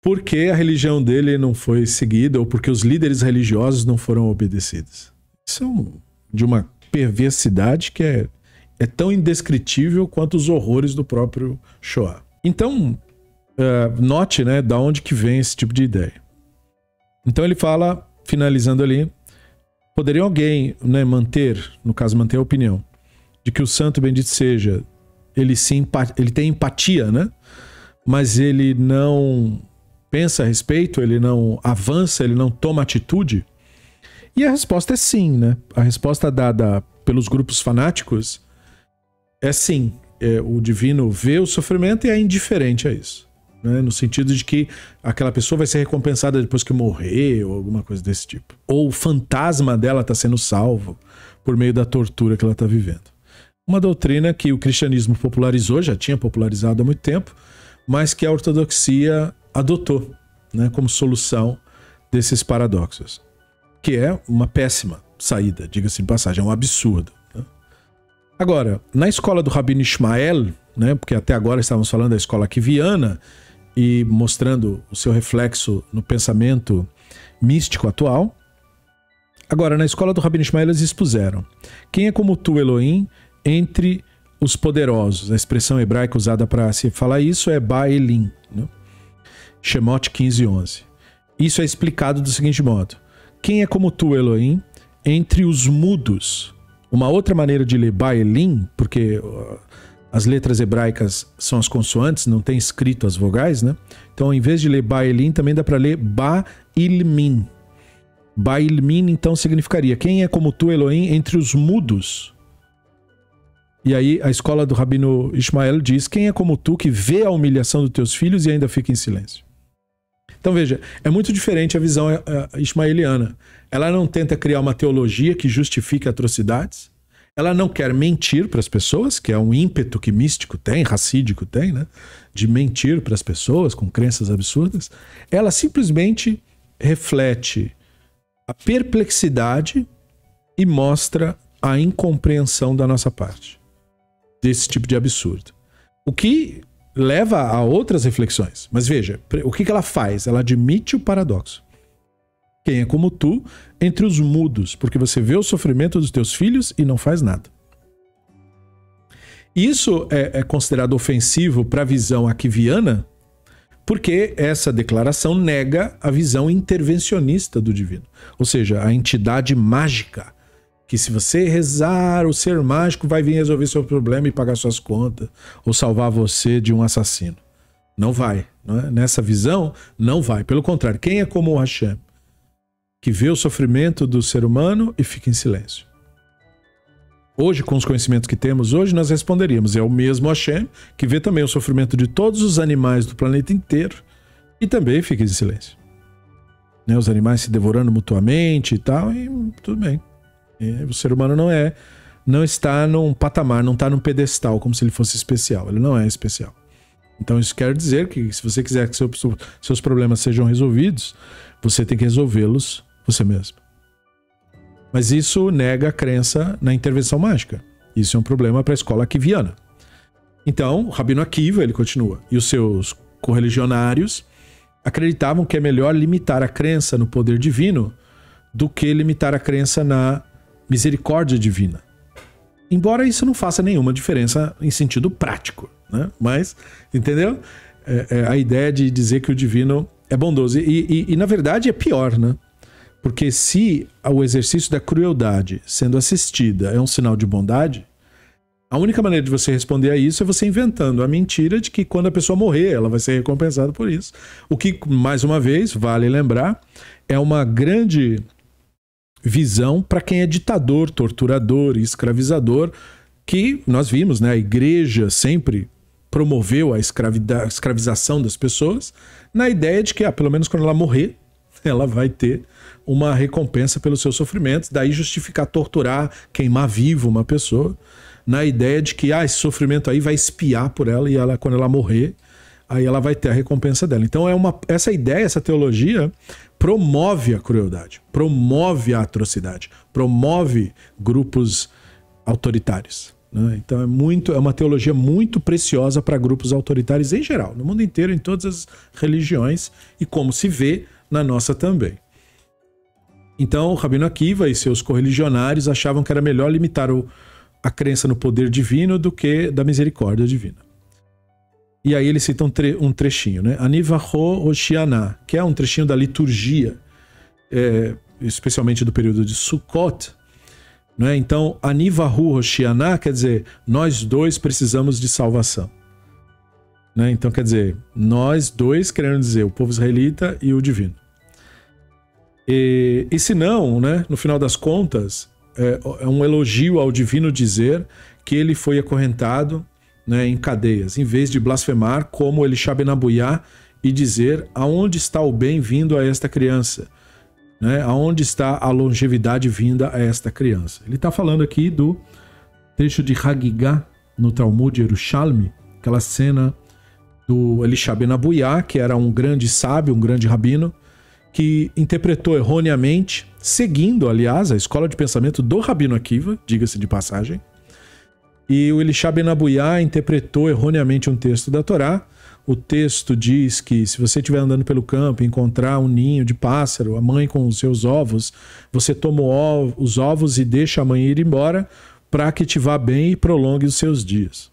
porque a religião dele não foi seguida ou porque os líderes religiosos não foram obedecidos. Isso é de uma perversidade que é tão indescritível quanto os horrores do próprio Shoah. Então, note, né, da onde que vem esse tipo de ideia. Então ele fala, finalizando ali, poderia alguém, né, manter a opinião de que o santo bendito seja, ele tem empatia, né, mas ele não pensa a respeito, ele não avança, ele não toma atitude? E a resposta é sim, né? A resposta dada pelos grupos fanáticos é sim. O divino vê o sofrimento e é indiferente a isso, né? No sentido de que aquela pessoa vai ser recompensada depois que morrer ou alguma coisa desse tipo. Ou o fantasma dela está sendo salvo por meio da tortura que ela está vivendo. Uma doutrina que o cristianismo popularizou, já tinha popularizado há muito tempo, mas que a ortodoxia adotou, né, como solução desses paradoxos. Que é uma péssima saída, diga-se de passagem, é um absurdo, né? Agora, na escola do Rabino Ishmael, né, porque até agora estávamos falando da escola Kiviana e mostrando o seu reflexo no pensamento místico atual. Agora, na escola do Rabino Ishmael eles expuseram: quem é como tu, Elohim, entre os poderosos? A expressão hebraica usada para se falar isso é Ba'elim, né? Shemot 15:11. Isso é explicado do seguinte modo: quem é como tu, Elohim, entre os mudos? Uma outra maneira de ler Baelim, porque as letras hebraicas são as consoantes, não tem escrito as vogais, né? Então, em vez de ler Baelim, também dá para ler Bailmin. Bailmin, então, significaria: quem é como tu, Elohim, entre os mudos? E aí, a escola do Rabino Ishmael diz: quem é como tu, que vê a humilhação dos teus filhos e ainda fica em silêncio? Então, veja, é muito diferente a visão ismaeliana. Ela não tenta criar uma teologia que justifique atrocidades. Ela não quer mentir para as pessoas, que é um ímpeto que místico tem, racídico tem, né? De mentir para as pessoas com crenças absurdas. Ela simplesmente reflete a perplexidade e mostra a incompreensão da nossa parte desse tipo de absurdo. O que leva a outras reflexões. Mas veja, o que ela faz? Ela admite o paradoxo. Quem é como tu entre os mudos, porque você vê o sofrimento dos teus filhos e não faz nada. Isso é considerado ofensivo para a visão aquiviana, porque essa declaração nega a visão intervencionista do divino. Ou seja, a entidade mágica, que se você rezar, o ser mágico vai vir resolver seu problema e pagar suas contas, ou salvar você de um assassino. Não vai. Não é? Nessa visão, não vai. Pelo contrário, quem é como o Hashem, que vê o sofrimento do ser humano e fica em silêncio? Hoje, com os conhecimentos que temos hoje, nós responderíamos: é o mesmo Hashem que vê também o sofrimento de todos os animais do planeta inteiro e também fica em silêncio. Né? Os animais se devorando mutuamente e tal, e tudo bem. O ser humano não está num patamar, não está num pedestal como se ele fosse especial. Ele não é especial. Então isso quer dizer que se você quiser que seus problemas sejam resolvidos, você tem que resolvê-los você mesmo. Mas isso nega a crença na intervenção mágica. Isso é um problema para a escola aquiviana. Então, o Rabino Akiva, ele continua, e os seus correligionários acreditavam que é melhor limitar a crença no poder divino do que limitar a crença na misericórdia divina. Embora isso não faça nenhuma diferença em sentido prático, né? Mas, entendeu? A ideia de dizer que o divino é bondoso. E na verdade é pior, né? Porque se o exercício da crueldade sendo assistida é um sinal de bondade, a única maneira de você responder a isso é você inventando a mentira de que quando a pessoa morrer, ela vai ser recompensada por isso. O que, mais uma vez, vale lembrar, é uma grande visão para quem é ditador, torturador e escravizador, que nós vimos, né? A igreja sempre promoveu a escravização das pessoas na ideia de que, pelo menos quando ela morrer, ela vai ter uma recompensa pelos seus sofrimentos, daí justificar torturar, queimar vivo uma pessoa, na ideia de que esse sofrimento aí vai espiar por ela e ela, quando ela morrer, aí ela vai ter a recompensa dela. Então essa ideia, essa teologia promove a crueldade, promove a atrocidade, promove grupos autoritários. Né? Então é uma teologia muito preciosa para grupos autoritários em geral, no mundo inteiro, em todas as religiões, e como se vê na nossa também. Então o Rabino Akiva e seus correligionários achavam que era melhor limitar a crença no poder divino do que da misericórdia divina. E aí ele cita um trechinho, né? Anivaho Hoshianá, que é um trechinho da liturgia, especialmente do período de Sukkot. Né? Então, Anivahu Hoshianá quer dizer, nós dois precisamos de salvação. Né? Então, quer dizer, nós dois, querendo dizer, o povo israelita e o divino. E se não, né, no final das contas, é um elogio ao divino dizer que ele foi acorrentado, né, em cadeias, em vez de blasfemar como Elisha ben Abuyá e dizer: aonde está o bem vindo a esta criança? Né? Aonde está a longevidade vinda a esta criança? Ele está falando aqui do trecho de Hagigah no Talmud Yerushalmi, aquela cena do Elisha ben Abuyá, que era um grande sábio, um grande rabino, que interpretou erroneamente, seguindo, aliás, a escola de pensamento do Rabino Akiva, diga-se de passagem. E o Elisha ben Abuyá interpretou erroneamente um texto da Torá. O texto diz que se você estiver andando pelo campo e encontrar um ninho de pássaro, a mãe com os seus ovos, você toma os ovos e deixa a mãe ir embora para que te vá bem e prolongue os seus dias.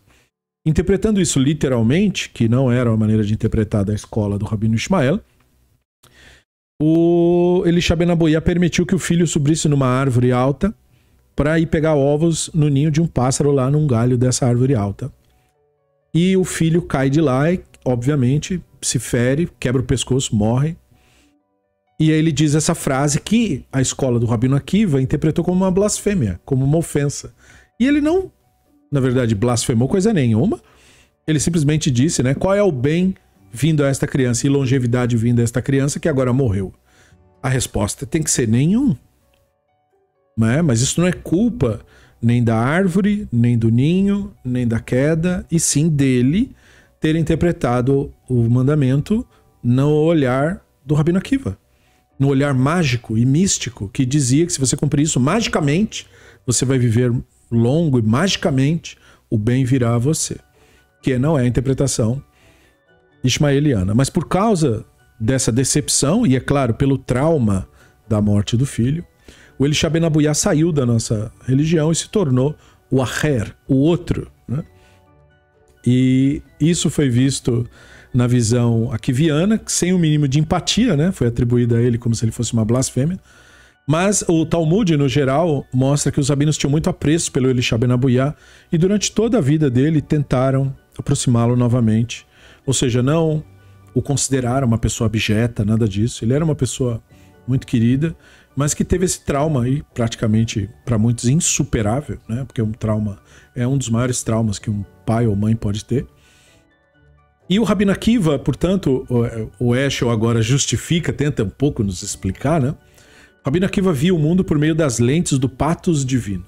Interpretando isso literalmente, que não era a maneira de interpretar da escola do Rabino Ishmael, o Elisha Ben Abuya permitiu que o filho subisse numa árvore alta para ir pegar ovos no ninho de um pássaro lá num galho dessa árvore alta. E o filho cai de lá e, obviamente, se fere, quebra o pescoço, morre. E aí ele diz essa frase que a escola do Rabino Akiva interpretou como uma blasfêmia, como uma ofensa. E ele não, na verdade, blasfemou coisa nenhuma. Ele simplesmente disse, né, qual é o bem vindo a esta criança e longevidade vindo a esta criança que agora morreu. A resposta tem que ser nenhum. Né? Mas isso não é culpa nem da árvore, nem do ninho, nem da queda, e sim dele ter interpretado o mandamento no olhar do Rabino Akiva. No olhar mágico e místico que dizia que se você cumprir isso magicamente, você vai viver longo e magicamente o bem virá a você. Que não é a interpretação ismaeliana. Mas por causa dessa decepção, e é claro, pelo trauma da morte do filho, o Elisha Ben Abuya saiu da nossa religião e se tornou o Aher, o outro. Né? E isso foi visto na visão akiviana, sem o mínimo de empatia, né? Foi atribuída a ele como se ele fosse uma blasfêmia. Mas o Talmud, no geral, mostra que os rabinos tinham muito apreço pelo Elisha Ben Abuya e durante toda a vida dele tentaram aproximá-lo novamente. Ou seja, não o consideraram uma pessoa abjeta, nada disso. Ele era uma pessoa muito querida, mas que teve esse trauma aí, praticamente, para muitos, insuperável, né? Porque um trauma é um dos maiores traumas que um pai ou mãe pode ter. E o Rabino Akiva, portanto, o Eshel agora justifica, tenta um pouco nos explicar, né? O Rabino Akiva via o mundo por meio das lentes do patos divino.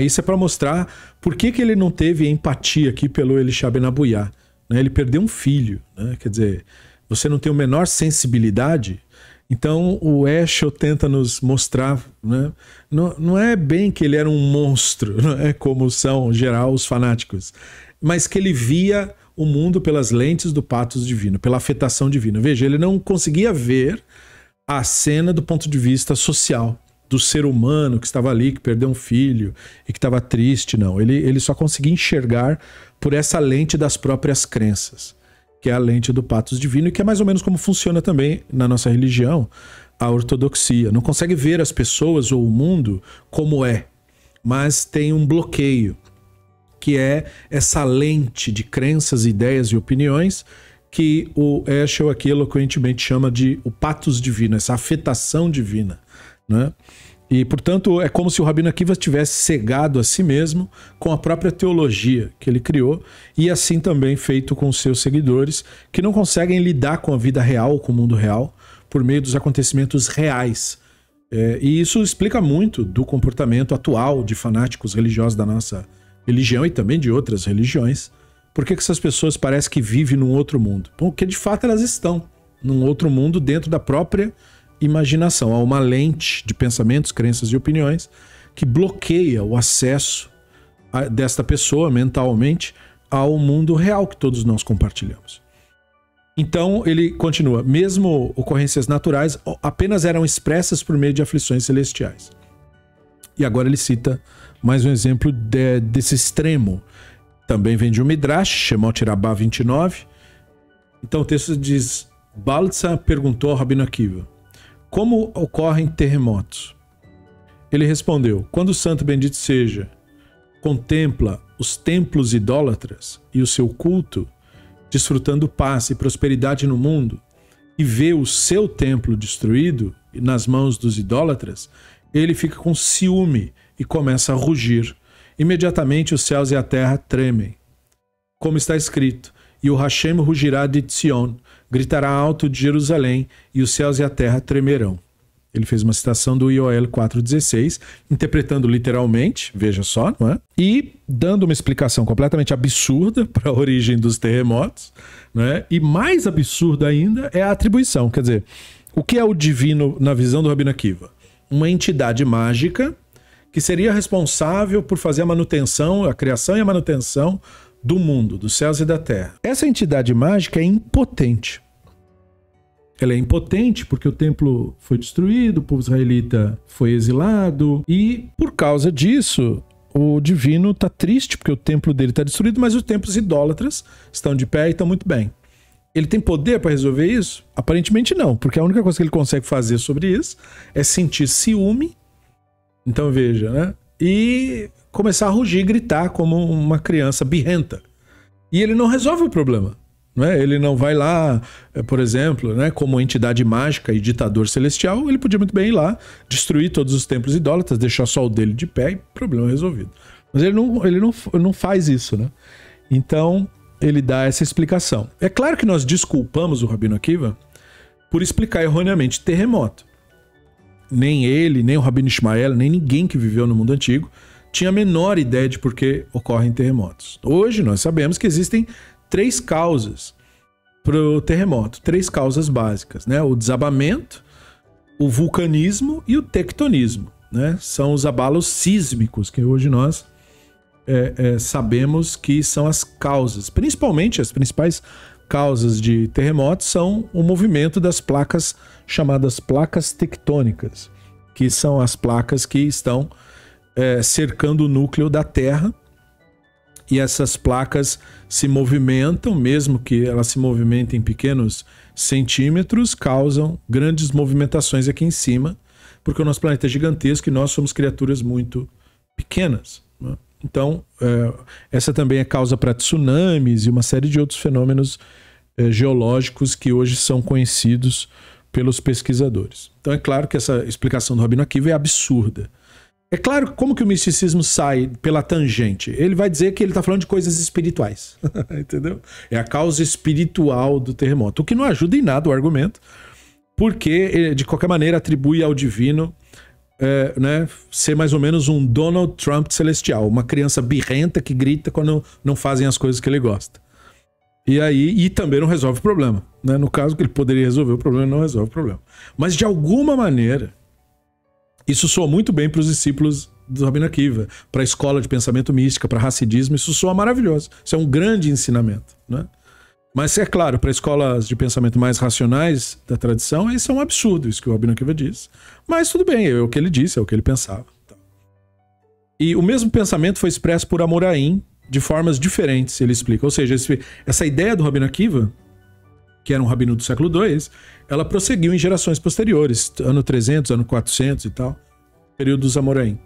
Isso é para mostrar por que ele não teve empatia aqui pelo Elisha Ben Abuya. Ele perdeu um filho, né? Quer dizer, você não tem a menor sensibilidade. Então o Eshel tenta nos mostrar, né? Não é bem que ele era um monstro, não é como são em geral os fanáticos, mas que ele via o mundo pelas lentes do patos divino, pela afetação divina. Veja, ele não conseguia ver a cena do ponto de vista social, do ser humano que estava ali, que perdeu um filho e que estava triste, não. Ele só conseguia enxergar por essa lente das próprias crenças, que é a lente do patos divino, e que é mais ou menos como funciona também na nossa religião, a ortodoxia. Não consegue ver as pessoas ou o mundo como é, mas tem um bloqueio, que é essa lente de crenças, ideias e opiniões que o Eshel aqui eloquentemente chama de o patos divino, essa afetação divina, né? E, portanto, é como se o Rabino Akiva tivesse cegado a si mesmo com a própria teologia que ele criou, e assim também feito com os seus seguidores, que não conseguem lidar com a vida real, com o mundo real, por meio dos acontecimentos reais. E isso explica muito do comportamento atual de fanáticos religiosos da nossa religião e também de outras religiões. Por que essas pessoas parecem que vivem num outro mundo? Porque, de fato, elas estão num outro mundo dentro da própria imaginação. Há uma lente de pensamentos, crenças e opiniões que bloqueia o acesso desta pessoa mentalmente ao mundo real que todos nós compartilhamos. Então ele continua, mesmo ocorrências naturais apenas eram expressas por meio de aflições celestiais. E agora ele cita mais um exemplo desse extremo. Também vem de um Midrash, Shemot Rabbah 29. Então o texto diz, Baltza perguntou ao Rabino Akiva, como ocorrem terremotos? Ele respondeu, quando o santo bendito seja contempla os templos idólatras e o seu culto, desfrutando paz e prosperidade no mundo, e vê o seu templo destruído nas mãos dos idólatras, ele fica com ciúme e começa a rugir. Imediatamente os céus e a terra tremem. Como está escrito, e o Hashem rugirá de Tzion, gritará alto de Jerusalém, e os céus e a terra tremerão. Ele fez uma citação do Yoel 4,16, interpretando literalmente, veja só, não é? E dando uma explicação completamente absurda para a origem dos terremotos, não é? E mais absurda ainda é a atribuição. Quer dizer, o que é o divino na visão do Rabino Akiva? Uma entidade mágica que seria responsável por fazer a manutenção, a criação e a manutenção do mundo, dos céus e da terra. Essa entidade mágica é impotente. Ela é impotente porque o templo foi destruído, o povo israelita foi exilado, e por causa disso o divino está triste porque o templo dele está destruído, mas os templos idólatras estão de pé e estão muito bem. Ele tem poder para resolver isso? Aparentemente não, porque a única coisa que ele consegue fazer sobre isso é sentir ciúme, então veja, né? E começar a rugir e gritar como uma criança birrenta. E ele não resolve o problema. Né? Ele não vai lá, por exemplo, né, como entidade mágica e ditador celestial, ele podia muito bem ir lá, destruir todos os templos idólatras, deixar só o dele de pé e problema resolvido. Mas ele não faz isso, né? Então, ele dá essa explicação. É claro que nós desculpamos o Rabino Akiva por explicar erroneamente terremoto. Nem ele, nem o Rabino Ishmael, nem ninguém que viveu no mundo antigo tinha a menor ideia de por que ocorrem terremotos. Hoje nós sabemos que existem 3 causas para o terremoto, 3 causas básicas, né? O desabamento, o vulcanismo e o tectonismo, né? São os abalos sísmicos que hoje nós sabemos que são as causas. Principalmente as principais causas de terremotos são o movimento das placas chamadas placas tectônicas, que são as placas que estão cercando o núcleo da Terra. E essas placas se movimentam, mesmo que elas se movimentem em pequenos centímetros, causam grandes movimentações aqui em cima, porque o nosso planeta é gigantesco e nós somos criaturas muito pequenas, né? Então, essa também é causa para tsunamis e uma série de outros fenômenos geológicos que hoje são conhecidos pelos pesquisadores. Então, é claro que essa explicação do Rabino Akiva é absurda. É claro, como que o misticismo sai pela tangente? Ele vai dizer que ele está falando de coisas espirituais, entendeu? É a causa espiritual do terremoto, o que não ajuda em nada o argumento, porque, de qualquer maneira, atribui ao divino né, ser mais ou menos um Donald Trump celestial, uma criança birrenta que grita quando não fazem as coisas que ele gosta. E também não resolve o problema, né? No caso que ele poderia resolver o problema, ele não resolve o problema. Mas, de alguma maneira, isso soa muito bem para os discípulos do Rabino Akiva, para a escola de pensamento mística, para Hassidismo, isso soa maravilhoso. Isso é um grande ensinamento, né? Mas, é claro, para escolas de pensamento mais racionais da tradição, isso é um absurdo, isso que o Rabino Akiva diz. Mas tudo bem, é o que ele disse, é o que ele pensava. E o mesmo pensamento foi expresso por Amoraim de formas diferentes, ele explica. Ou seja, essa ideia do Rabino Akiva, que era um rabino do século II, ela prosseguiu em gerações posteriores, ano 300, ano 400 e tal, período dos Amoraim.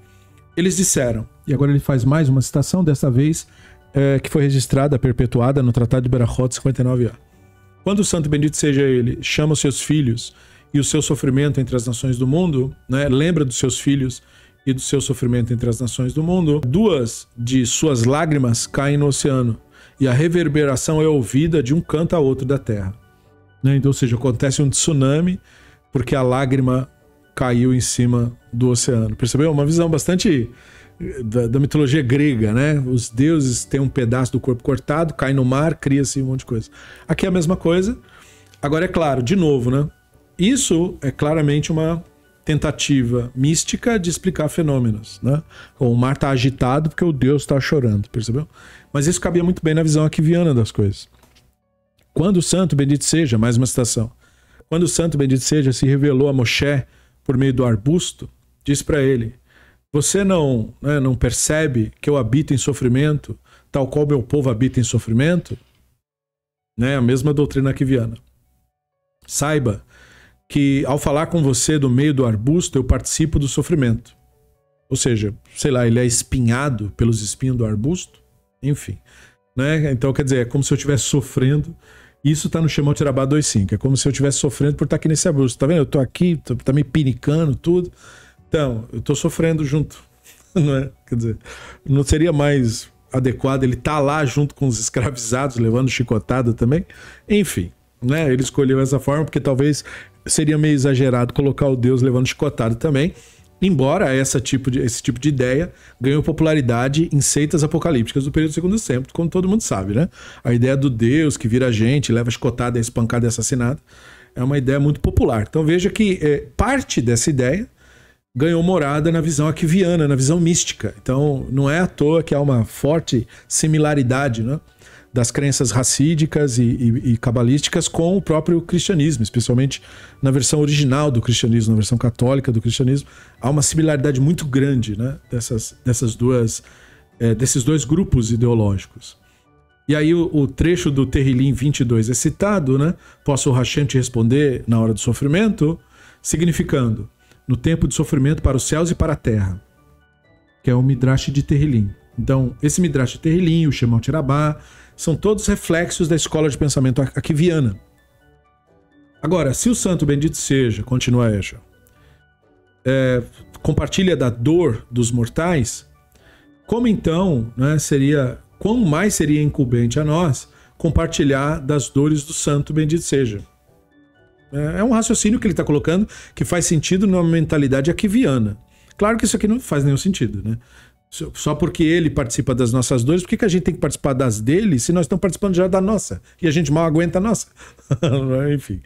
Eles disseram, e agora ele faz mais uma citação, dessa vez que foi registrada, perpetuada no Tratado de Berachot 59a. Quando o santo bendito seja ele chama os seus filhos e o seu sofrimento entre as nações do mundo, né, lembra dos seus filhos e do seu sofrimento entre as nações do mundo, 2 de suas lágrimas caem no oceano e a reverberação é ouvida de um canto a outro da terra. Então, ou seja, acontece um tsunami porque a lágrima caiu em cima do oceano. Percebeu? Uma visão bastante da mitologia grega, né? Os deuses têm um pedaço do corpo cortado, cai no mar, cria-se um monte de coisa. Aqui é a mesma coisa. Agora, é claro, de novo, né? Isso é claramente uma tentativa mística de explicar fenômenos, né? O mar está agitado porque o Deus está chorando, percebeu? Mas isso cabia muito bem na visão akiviana das coisas. Quando o santo bendito seja, mais uma citação, quando o santo bendito seja se revelou a Moshe por meio do arbusto, diz para ele, você não percebe que eu habito em sofrimento, tal qual meu povo habita em sofrimento? Né? A mesma doutrina akiviana. Saiba que ao falar com você do meio do arbusto, eu participo do sofrimento. Ou seja, sei lá, ele é espinhado pelos espinhos do arbusto? Enfim. Né? Então, quer dizer, é como se eu estivesse sofrendo. Isso está no Shemot Rabbah 2.5. É como se eu estivesse sofrendo por estar aqui nesse arbusto. Tá vendo? Eu tô aqui, tá me pinicando, tudo. Então, eu tô sofrendo junto. Não é? Quer dizer, não seria mais adequado ele estar lá junto com os escravizados, levando chicotada também? Enfim, né? Ele escolheu essa forma porque talvez seria meio exagerado colocar o Deus levando chicotada também. Embora esse tipo de ideia ganhou popularidade em seitas apocalípticas do período do Segundo Templo, como todo mundo sabe, né? A ideia do Deus que vira gente, leva chicotada, é espancado e assassinado, é uma ideia muito popular. Então veja que parte dessa ideia ganhou morada na visão akiviana, na visão mística. Então não é à toa que há uma forte similaridade, né, das crenças racídicas e cabalísticas com o próprio cristianismo, especialmente na versão original do cristianismo, na versão católica do cristianismo. Há uma similaridade muito grande, né, desses dois grupos ideológicos. E aí o trecho do Terrilim 22 é citado, né? Possa o Hashem te responder na hora do sofrimento, significando, no tempo de sofrimento para os céus e para a terra, que é o Midrash de Terrilim. Então, esse Midrash de Terrilim, o Shemot Rabbah, são todos reflexos da escola de pensamento akiviana. Agora, se o santo bendito seja, continua Eshel, compartilha da dor dos mortais, como então, né, quão mais seria incumbente a nós compartilhar das dores do santo bendito seja? É um raciocínio que ele está colocando que faz sentido numa mentalidade akiviana. Claro que isso aqui não faz nenhum sentido, né? Só porque ele participa das nossas dores, por que a gente tem que participar das dele se nós estamos participando já da nossa? E a gente mal aguenta a nossa. Enfim.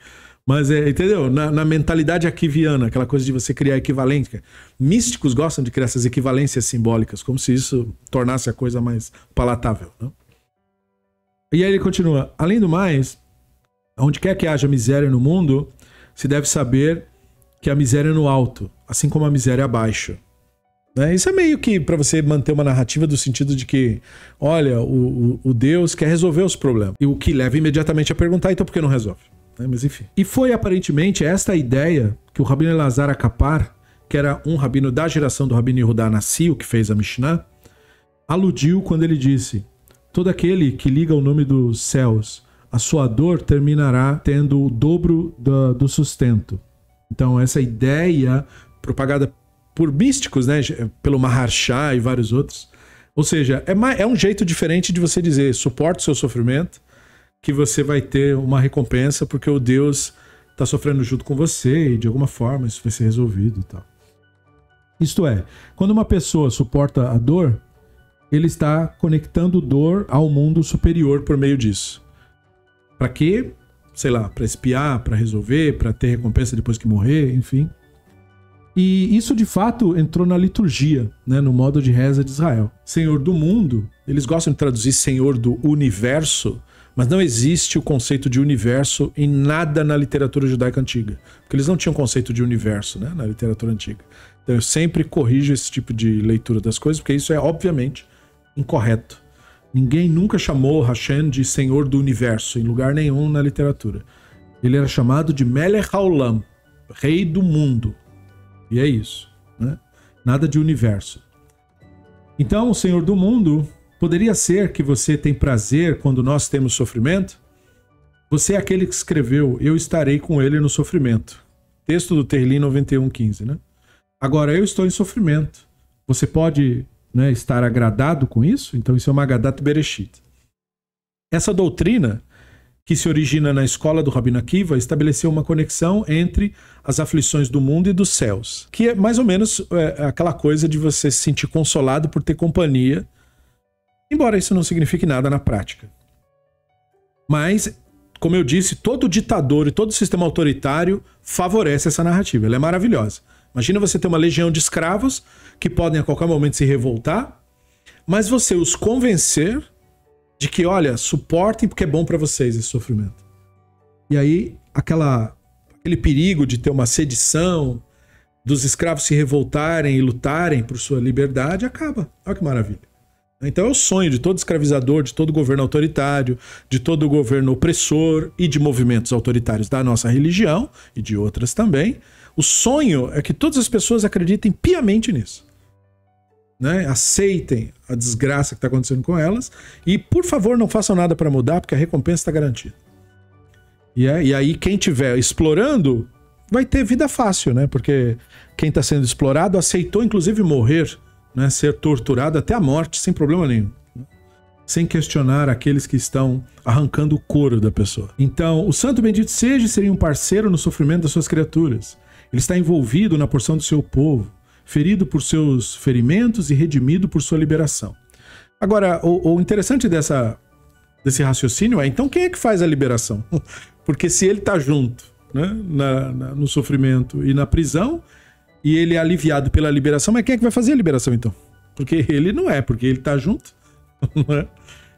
Mas, entendeu? Na mentalidade akiviana, aquela coisa de você criar equivalência. Místicos gostam de criar essas equivalências simbólicas, como se isso tornasse a coisa mais palatável, né? E aí ele continua. Além do mais, onde quer que haja miséria no mundo, se deve saber que a miséria é no alto, assim como a miséria é abaixo. Isso é meio que para você manter uma narrativa do sentido de que, olha, o Deus quer resolver os problemas. E o que leva imediatamente a perguntar, então por que não resolve? Mas enfim. E foi aparentemente esta ideia que o Rabino Elazar Akapar, que era um rabino da geração do Rabino Yehudá Anassi, o que fez a Mishnah, aludiu quando ele disse: todo aquele que liga o nome dos céus, a sua dor terminará tendo o dobro do sustento. Então essa ideia propagada por místicos, né, pelo Maharsha e vários outros, ou seja, é um jeito diferente de você dizer suporte o seu sofrimento, que você vai ter uma recompensa porque o Deus está sofrendo junto com você e de alguma forma isso vai ser resolvido e tal. Isto é, quando uma pessoa suporta a dor, ele está conectando dor ao mundo superior por meio disso. Para quê? Sei lá, para espiar, para resolver, para ter recompensa depois que morrer, enfim. E isso de fato entrou na liturgia, né, no modo de reza de Israel. Senhor do mundo, eles gostam de traduzir Senhor do universo, mas não existe o conceito de universo em nada na literatura judaica antiga. Porque eles não tinham conceito de universo, né, na literatura antiga. Então eu sempre corrijo esse tipo de leitura das coisas, porque isso é obviamente incorreto. Ninguém nunca chamou Hashem de Senhor do universo, em lugar nenhum na literatura. Ele era chamado de Melech Haolam, Rei do mundo. E é isso, né? Nada de universo. Então, o Senhor do mundo poderia ser que você tem prazer quando nós temos sofrimento? Você é aquele que escreveu, eu estarei com ele no sofrimento. Texto do Terrilim 91:15, né? Agora, eu estou em sofrimento. Você pode, né, estar agradado com isso? Então, isso é uma Agadat Bereshit. Essa doutrina, que se origina na escola do Rabino Akiva, estabeleceu uma conexão entre as aflições do mundo e dos céus, que é mais ou menos aquela coisa de você se sentir consolado por ter companhia, embora isso não signifique nada na prática. Mas, como eu disse, todo ditador e todo sistema autoritário favorece essa narrativa, ela é maravilhosa. Imagina você ter uma legião de escravos que podem a qualquer momento se revoltar, mas você os convencer de que, olha, suportem porque é bom para vocês esse sofrimento. E aí, aquele perigo de ter uma sedição, dos escravos se revoltarem e lutarem por sua liberdade, acaba. Olha que maravilha. Então é o sonho de todo escravizador, de todo governo autoritário, de todo governo opressor e de movimentos autoritários da nossa religião e de outras também. O sonho é que todas as pessoas acreditem piamente nisso. Né? Aceitem a desgraça que está acontecendo com elas e, por favor, não façam nada para mudar, porque a recompensa está garantida. E aí quem estiver explorando vai ter vida fácil, né? Porque quem está sendo explorado aceitou inclusive morrer, né? Ser torturado até a morte sem problema nenhum, né? Sem questionar aqueles que estão arrancando o couro da pessoa. Então, o santo bendito seria um parceiro no sofrimento das suas criaturas. Ele está envolvido na porção do seu povo, ferido por seus ferimentos e redimido por sua liberação. Agora, o interessante desse raciocínio é, então, quem é que faz a liberação? Porque se ele está junto, né, no sofrimento e na prisão, e ele é aliviado pela liberação, mas quem é que vai fazer a liberação, então? Porque ele não é, porque ele está junto. Não é?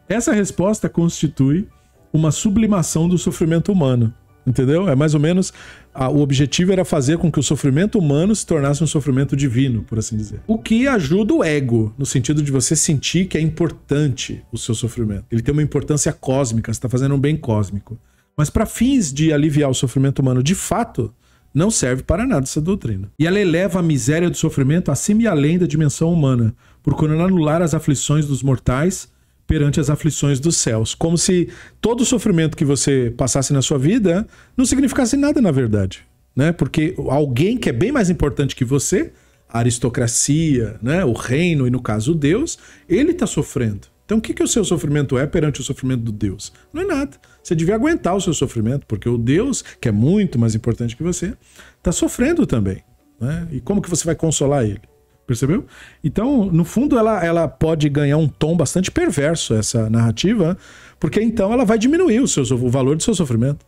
Essa resposta constitui uma sublimação do sofrimento humano. Entendeu? É mais ou menos... o objetivo era fazer com que o sofrimento humano se tornasse um sofrimento divino, por assim dizer. O que ajuda o ego, no sentido de você sentir que é importante o seu sofrimento. Ele tem uma importância cósmica, você está fazendo um bem cósmico. Mas para fins de aliviar o sofrimento humano de fato, não serve para nada essa doutrina. E ela eleva a miséria do sofrimento acima e além da dimensão humana, procurando anular as aflições dos mortais perante as aflições dos céus. Como se todo o sofrimento que você passasse na sua vida não significasse nada, na verdade. Né? Porque alguém que é bem mais importante que você, a aristocracia, né? O reino e, no caso, Deus, ele está sofrendo. Então, o que o seu sofrimento é perante o sofrimento do Deus? Não é nada. Você devia aguentar o seu sofrimento, porque o Deus, que é muito mais importante que você, está sofrendo também. Né? E como que você vai consolar ele? Percebeu? Então, no fundo, ela pode ganhar um tom bastante perverso, essa narrativa, porque então ela vai diminuir o valor do seu sofrimento.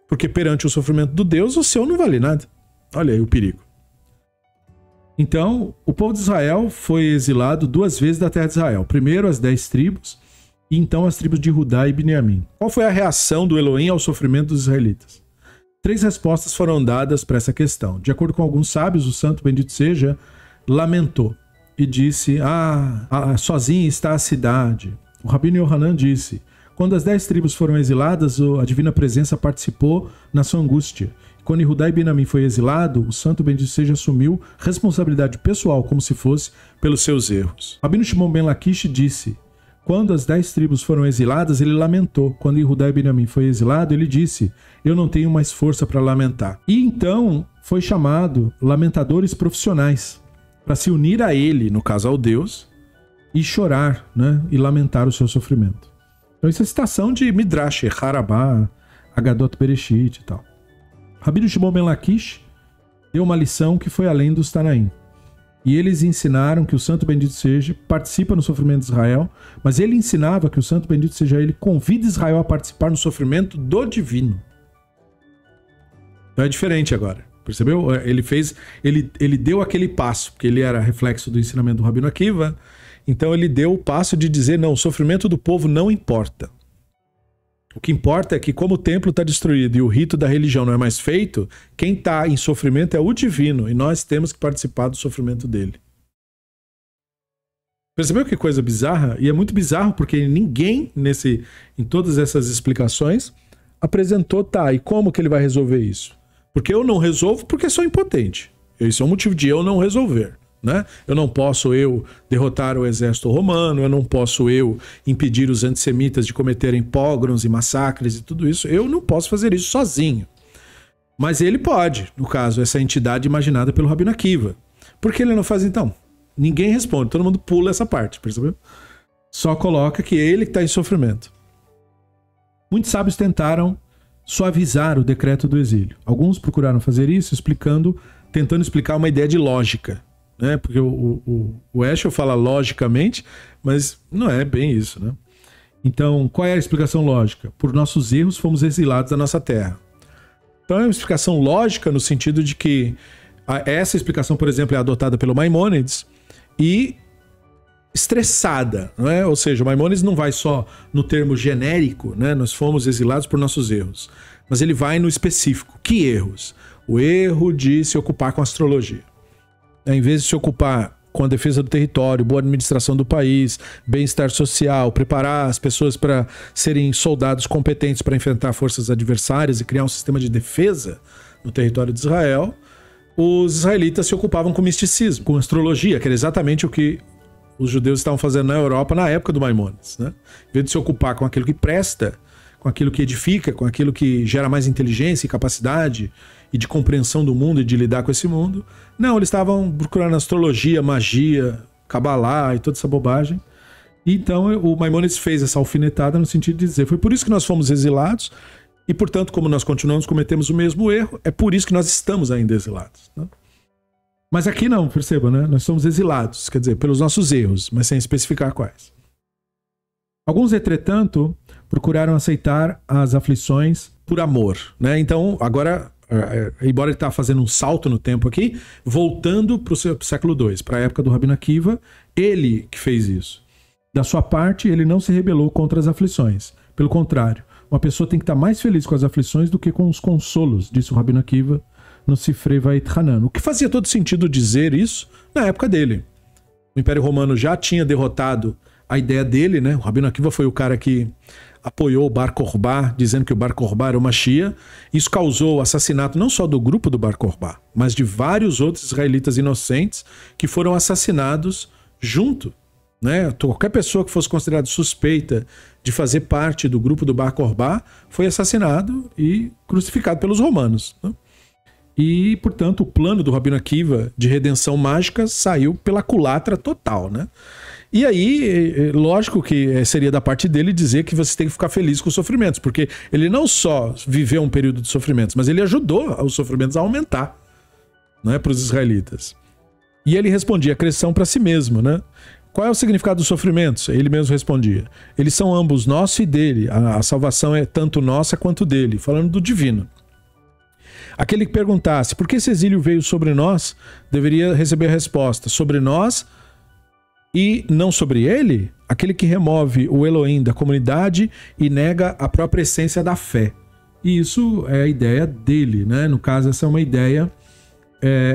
Porque perante o sofrimento do Deus, o seu não vale nada. Olha aí o perigo. Então, o povo de Israel foi exilado 2 vezes da terra de Israel. Primeiro as 10 tribos, e então as tribos de Judá e Beniamim. Qual foi a reação do Elohim ao sofrimento dos israelitas? 3 respostas foram dadas para essa questão. De acordo com alguns sábios, o santo bendito seja lamentou e disse: sozinha está a cidade. O Rabino Yohanan disse: quando as 10 tribos foram exiladas, a divina presença participou na sua angústia. Quando Judá e Benjamim foi exilado, o santo bendito seja assumiu responsabilidade pessoal como se fosse pelos seus erros. Rabino Shimon ben Lakish disse: quando as 10 tribos foram exiladas, ele lamentou. Quando Judá e Benjamim foi exilado, ele disse: eu não tenho mais força para lamentar. E então foi chamado lamentadores profissionais para se unir a ele, no caso ao Deus, e chorar, né? E lamentar o seu sofrimento. Então isso é citação de Midrash, Harabá, Agadot Bereshit e tal. Rabino Shimon ben Lakish deu uma lição que foi além dos Tanaim. E eles ensinaram que o santo bendito seja participa no sofrimento de Israel, mas ele ensinava que o santo bendito seja ele convida Israel a participar no sofrimento do divino. Então é diferente agora. Percebeu? Ele deu aquele passo, porque ele era reflexo do ensinamento do Rabino Akiva, então ele deu o passo de dizer: não, o sofrimento do povo não importa. O que importa é que, como o templo está destruído e o rito da religião não é mais feito, quem está em sofrimento é o divino, e nós temos que participar do sofrimento dele. Percebeu que coisa bizarra? E é muito bizarro porque ninguém, em todas essas explicações, apresentou, e como que ele vai resolver isso? Porque eu não resolvo porque sou impotente. Isso é um motivo de eu não resolver. Né? Eu não posso derrotar o exército romano, eu não posso impedir os antissemitas de cometerem pogroms e massacres e tudo isso. Eu não posso fazer isso sozinho. Mas ele pode, no caso, essa entidade imaginada pelo Rabino Akiva. Por que ele não faz então? Ninguém responde, todo mundo pula essa parte, percebeu? Só coloca que ele está em sofrimento. Muitos sábios tentaram suavizar o decreto do exílio. Alguns procuraram fazer isso tentando explicar uma ideia de lógica. Né? Porque o Eshel fala logicamente, mas não é bem isso. Né? Então, qual é a explicação lógica? Por nossos erros fomos exilados da nossa terra. Então é uma explicação lógica no sentido de que essa explicação, por exemplo, é adotada pelo Maimônides e estressada, não é? Ou seja, o Maimônides não vai só no termo genérico, né? Nós fomos exilados por nossos erros, mas ele vai no específico. Que erros? O erro de se ocupar com astrologia. Em vez de se ocupar com a defesa do território, boa administração do país, bem-estar social, preparar as pessoas para serem soldados competentes para enfrentar forças adversárias e criar um sistema de defesa no território de Israel, os israelitas se ocupavam com misticismo, com astrologia, que era exatamente o que os judeus estavam fazendo na Europa na época do Maimônides. Né? Em vez de se ocupar com aquilo que presta, com aquilo que edifica, com aquilo que gera mais inteligência e capacidade e de compreensão do mundo e de lidar com esse mundo, não, eles estavam procurando astrologia, magia, cabalá e toda essa bobagem. E então o Maimônides fez essa alfinetada no sentido de dizer: foi por isso que nós fomos exilados e, portanto, como nós continuamos, cometemos o mesmo erro, é por isso que nós estamos ainda exilados. Né? Mas aqui não, perceba, né? Nós somos exilados, quer dizer, pelos nossos erros, mas sem especificar quais. Alguns, entretanto, procuraram aceitar as aflições por amor. Né? Então, agora, embora ele está fazendo um salto no tempo aqui, voltando para o século II, para a época do Rabino Akiva, ele que fez isso. Da sua parte, ele não se rebelou contra as aflições. Pelo contrário, uma pessoa tem que estar mais feliz com as aflições do que com os consolos, disse o Rabino Akiva no Sifrei Vait Hanan. O que fazia todo sentido dizer isso na época dele. O Império Romano já tinha derrotado a ideia dele, né? O Rabino Akiva foi o cara que apoiou o Bar Kokhba, dizendo que o Bar Kokhba era uma Shia. Isso causou o assassinato não só do grupo do Bar Kokhba, mas de vários outros israelitas inocentes que foram assassinados junto, né? Qualquer pessoa que fosse considerada suspeita de fazer parte do grupo do Bar Kokhba foi assassinado e crucificado pelos romanos, né? E, portanto, o plano do Rabino Akiva de redenção mágica saiu pela culatra total, né? E aí, lógico que seria da parte dele dizer que você tem que ficar feliz com os sofrimentos, porque ele não só viveu um período de sofrimentos, mas ele ajudou os sofrimentos a aumentar, né, para os israelitas. E ele respondia acreção para si mesmo, né? Qual é o significado dos sofrimentos? Ele mesmo respondia. Eles são ambos nosso e dele. A salvação é tanto nossa quanto dele, falando do divino. Aquele que perguntasse por que esse exílio veio sobre nós, deveria receber a resposta: sobre nós e não sobre ele? Aquele que remove o Elohim da comunidade e nega a própria essência da fé. E isso é a ideia dele, né? No caso, essa é uma ideia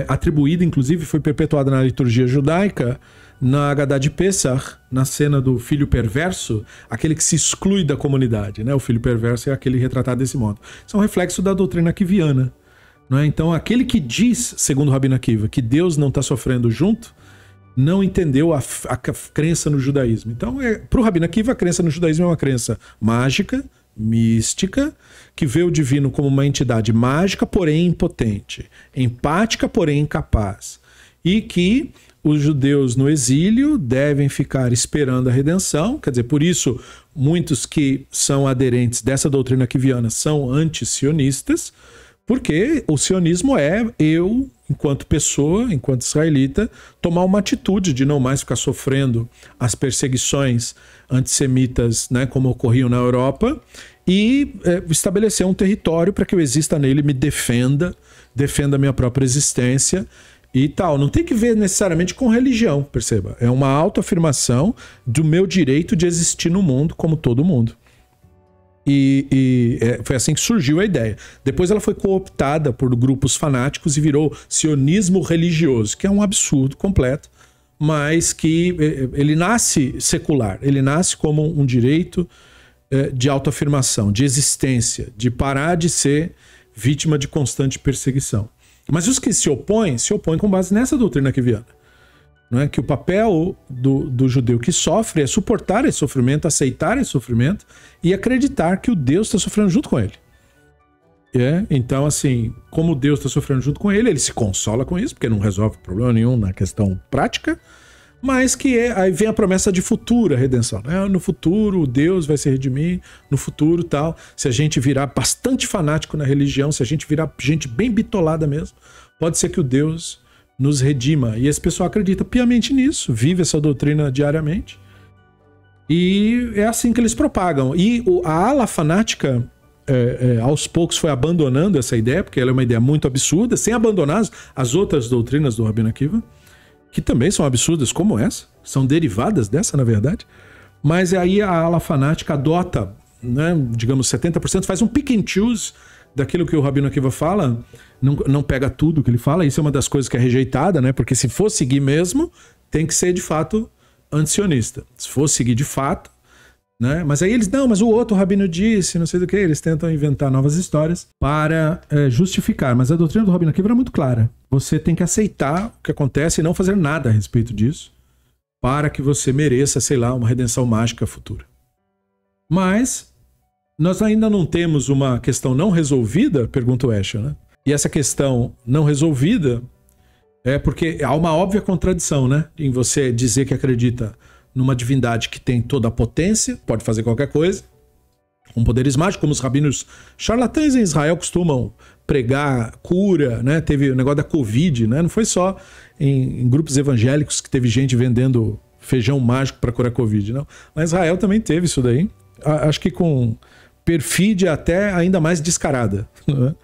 atribuída, inclusive foi perpetuada na liturgia judaica, na Haggadah de Pesach, na cena do filho perverso, aquele que se exclui da comunidade, né? O filho perverso é aquele retratado desse modo. Isso é um reflexo da doutrina akiviana, né? Então, aquele que diz, segundo o Rabino Akiva, que Deus não está sofrendo junto, não entendeu a crença no judaísmo. Então, para o Rabino Akiva, a crença no judaísmo é uma crença mágica, mística, que vê o divino como uma entidade mágica, porém impotente, empática, porém incapaz, e que os judeus no exílio devem ficar esperando a redenção. Quer dizer, por isso, muitos que são aderentes dessa doutrina akiviana são anti-sionistas, porque o sionismo é eu, enquanto pessoa, enquanto israelita, tomar uma atitude de não mais ficar sofrendo as perseguições antissemitas, né, como ocorriam na Europa, e estabelecer um território para que eu exista nele, me defenda a minha própria existência e tal. Não tem que ver necessariamente com religião, perceba. É uma autoafirmação do meu direito de existir no mundo como todo mundo. Foi assim que surgiu a ideia. Depois ela foi cooptada por grupos fanáticos e virou sionismo religioso, que é um absurdo completo, mas que ele nasce secular, ele nasce como um direito de autoafirmação, de existência, de parar de ser vítima de constante perseguição. Mas os que se opõem com base nessa doutrina akiviana, não é? Que o papel do judeu que sofre é suportar esse sofrimento, aceitar esse sofrimento e acreditar que o Deus está sofrendo junto com ele. Então, assim, como Deus está sofrendo junto com ele, ele se consola com isso, porque não resolve problema nenhum na questão prática, mas que aí vem a promessa de futura redenção, né? No futuro Deus vai se redimir, no futuro tal. Se a gente virar bastante fanático na religião, se a gente virar gente bem bitolada mesmo, pode ser que o Deus nos redima. E esse pessoal acredita piamente nisso, vive essa doutrina diariamente. E é assim que eles propagam. E a ala fanática, aos poucos, foi abandonando essa ideia, porque ela é uma ideia muito absurda, sem abandonar as outras doutrinas do Rabino Akiva, que também são absurdas como essa, são derivadas dessa, na verdade. Mas aí a ala fanática adota, né, digamos, 70%, faz um pick and choose daquilo que o Rabino Akiva fala, não pega tudo que ele fala. Isso é uma das coisas que é rejeitada, né? Porque se for seguir mesmo, tem que ser de fato antisionista. Se for seguir de fato, né? Mas aí eles, não, mas o outro Rabino disse, não sei do que, eles tentam inventar novas histórias para justificar. Mas a doutrina do Rabino Akiva era muito clara. Você tem que aceitar o que acontece e não fazer nada a respeito disso para que você mereça, sei lá, uma redenção mágica futura. Mas nós ainda não temos uma questão não resolvida, pergunta o Eshel, né? E essa questão não resolvida é porque há uma óbvia contradição, né? Em você dizer que acredita numa divindade que tem toda a potência, pode fazer qualquer coisa, com poderes mágicos, como os rabinos charlatães em Israel costumam pregar cura, né? Teve o negócio da Covid, né? Não foi só em grupos evangélicos que teve gente vendendo feijão mágico para curar Covid, não. Mas Israel também teve isso daí. Acho que com perfídia até ainda mais descarada, né?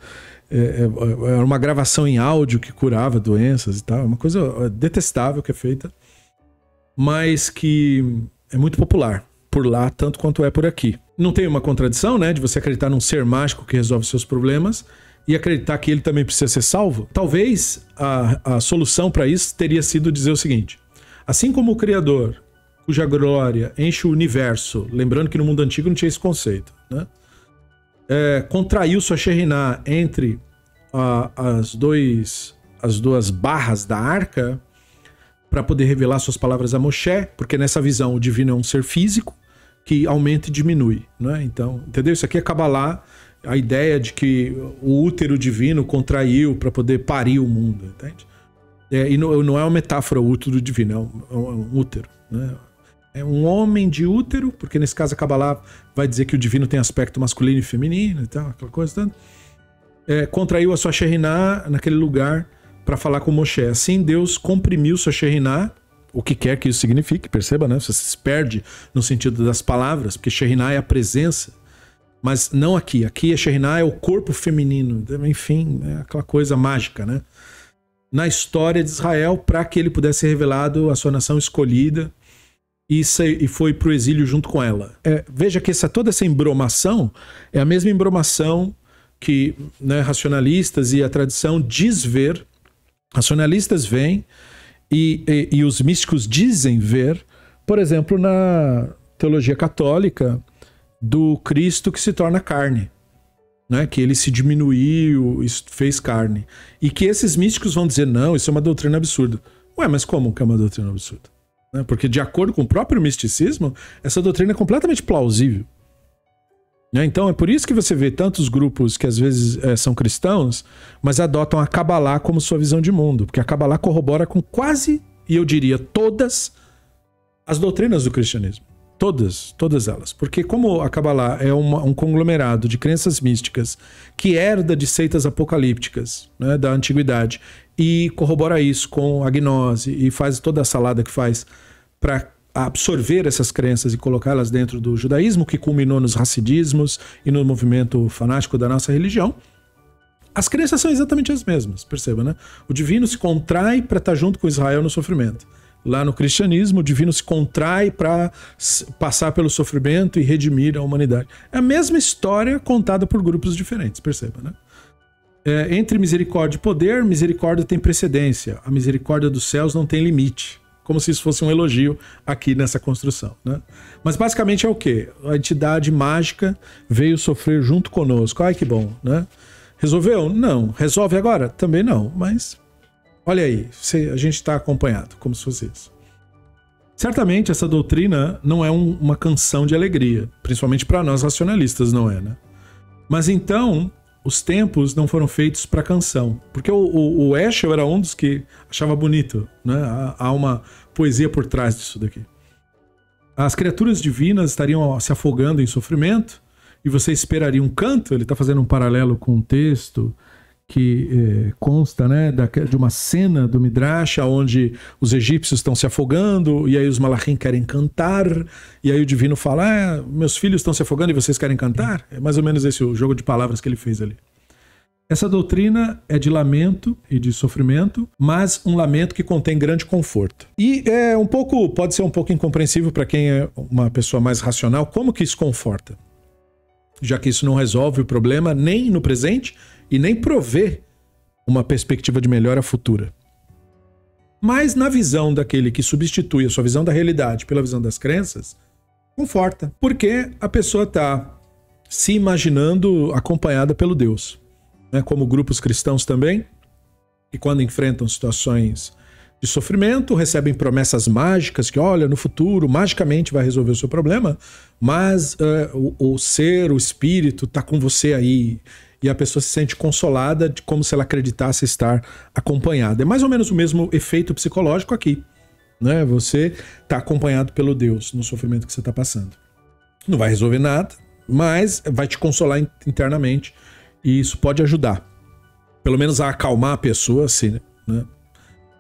Era uma gravação em áudio que curava doenças e tal, uma coisa detestável que é feita, mas que é muito popular por lá, tanto quanto é por aqui. Não tem uma contradição, né, de você acreditar num ser mágico que resolve seus problemas e acreditar que ele também precisa ser salvo? Talvez a solução para isso teria sido dizer o seguinte: assim como o Criador, cuja glória enche o universo, lembrando que no mundo antigo não tinha esse conceito, né? Contraiu sua Shekhinah entre as duas barras da arca para poder revelar suas palavras a Moshe, porque nessa visão o divino é um ser físico que aumenta e diminui, né? Então, entendeu? Isso aqui é Kabbalah, a ideia de que o útero divino contraiu para poder parir o mundo, entende? E não é uma metáfora o útero divino, é um útero, né? É um homem de útero, porque nesse caso a Kabbalah vai dizer que o divino tem aspecto masculino e feminino e tal, aquela coisa toda. Contraiu a sua Shekhinah naquele lugar para falar com Moshe. Assim Deus comprimiu sua Shekhinah, o que quer que isso signifique, perceba, né? Você se perde no sentido das palavras, porque Shekhinah é a presença, mas não aqui. Aqui a Shekhinah é o corpo feminino, enfim, é aquela coisa mágica, né? Na história de Israel, para que ele pudesse ser revelado à sua nação escolhida, e foi para o exílio junto com ela. Veja que toda essa embromação é a mesma embromação que, né, racionalistas e a tradição diz ver. Racionalistas veem e os místicos dizem ver, por exemplo, na teologia católica, do Cristo que se torna carne, né? Que ele se diminuiu, fez carne. E que esses místicos vão dizer, não, isso é uma doutrina absurda. Ué, mas como que é uma doutrina absurda? Porque de acordo com o próprio misticismo, essa doutrina é completamente plausível. Então é por isso que você vê tantos grupos que às vezes são cristãos, mas adotam a Kabbalah como sua visão de mundo, porque a Kabbalah corrobora com quase, e eu diria todas, as doutrinas do cristianismo. Todas elas. Porque como a Kabbalah é um conglomerado de crenças místicas que herda de seitas apocalípticas, né, da antiguidade, e corrobora isso com a gnose e faz toda a salada que faz para absorver essas crenças e colocá-las dentro do judaísmo, que culminou nos hasidismos e no movimento fanático da nossa religião, as crenças são exatamente as mesmas, perceba, né? O divino se contrai para estar junto com Israel no sofrimento. Lá no cristianismo, o divino se contrai para passar pelo sofrimento e redimir a humanidade. É a mesma história contada por grupos diferentes, perceba, né? Entre misericórdia e poder, misericórdia tem precedência. A misericórdia dos céus não tem limite. Como se isso fosse um elogio aqui nessa construção, né? Mas basicamente é o quê? A entidade mágica veio sofrer junto conosco. Ai, que bom, né? Resolveu? Não. Resolve agora? Também não. Mas olha aí, a gente está acompanhado, como se fosse isso. Certamente essa doutrina não é uma canção de alegria, principalmente para nós racionalistas, não é, né? Mas então os tempos não foram feitos para canção. Porque o Heschel era um dos que achava bonito, né? Há uma poesia por trás disso daqui. As criaturas divinas estariam se afogando em sofrimento e você esperaria um canto. Ele está fazendo um paralelo com um texto que consta, né, de uma cena do Midrash onde os egípcios estão se afogando e aí os malachim querem cantar e aí o divino fala, meus filhos estão se afogando e vocês querem cantar? É mais ou menos esse o jogo de palavras que ele fez ali. Essa doutrina é de lamento e de sofrimento, mas um lamento que contém grande conforto. E pode ser um pouco incompreensível para quem é uma pessoa mais racional, como que isso conforta? Já que isso não resolve o problema nem no presente e nem provê uma perspectiva de melhora futura. Mas na visão daquele que substitui a sua visão da realidade pela visão das crenças, conforta, porque a pessoa está se imaginando acompanhada pelo Deus, né? Como grupos cristãos também, que quando enfrentam situações de sofrimento, recebem promessas mágicas que, olha, no futuro, magicamente vai resolver o seu problema, mas o ser, o espírito está com você aí. E a pessoa se sente consolada como se ela acreditasse estar acompanhada. É mais ou menos o mesmo efeito psicológico aqui, né? Você está acompanhado pelo Deus no sofrimento que você está passando. Não vai resolver nada, mas vai te consolar internamente e isso pode ajudar, pelo menos a acalmar a pessoa, assim, né?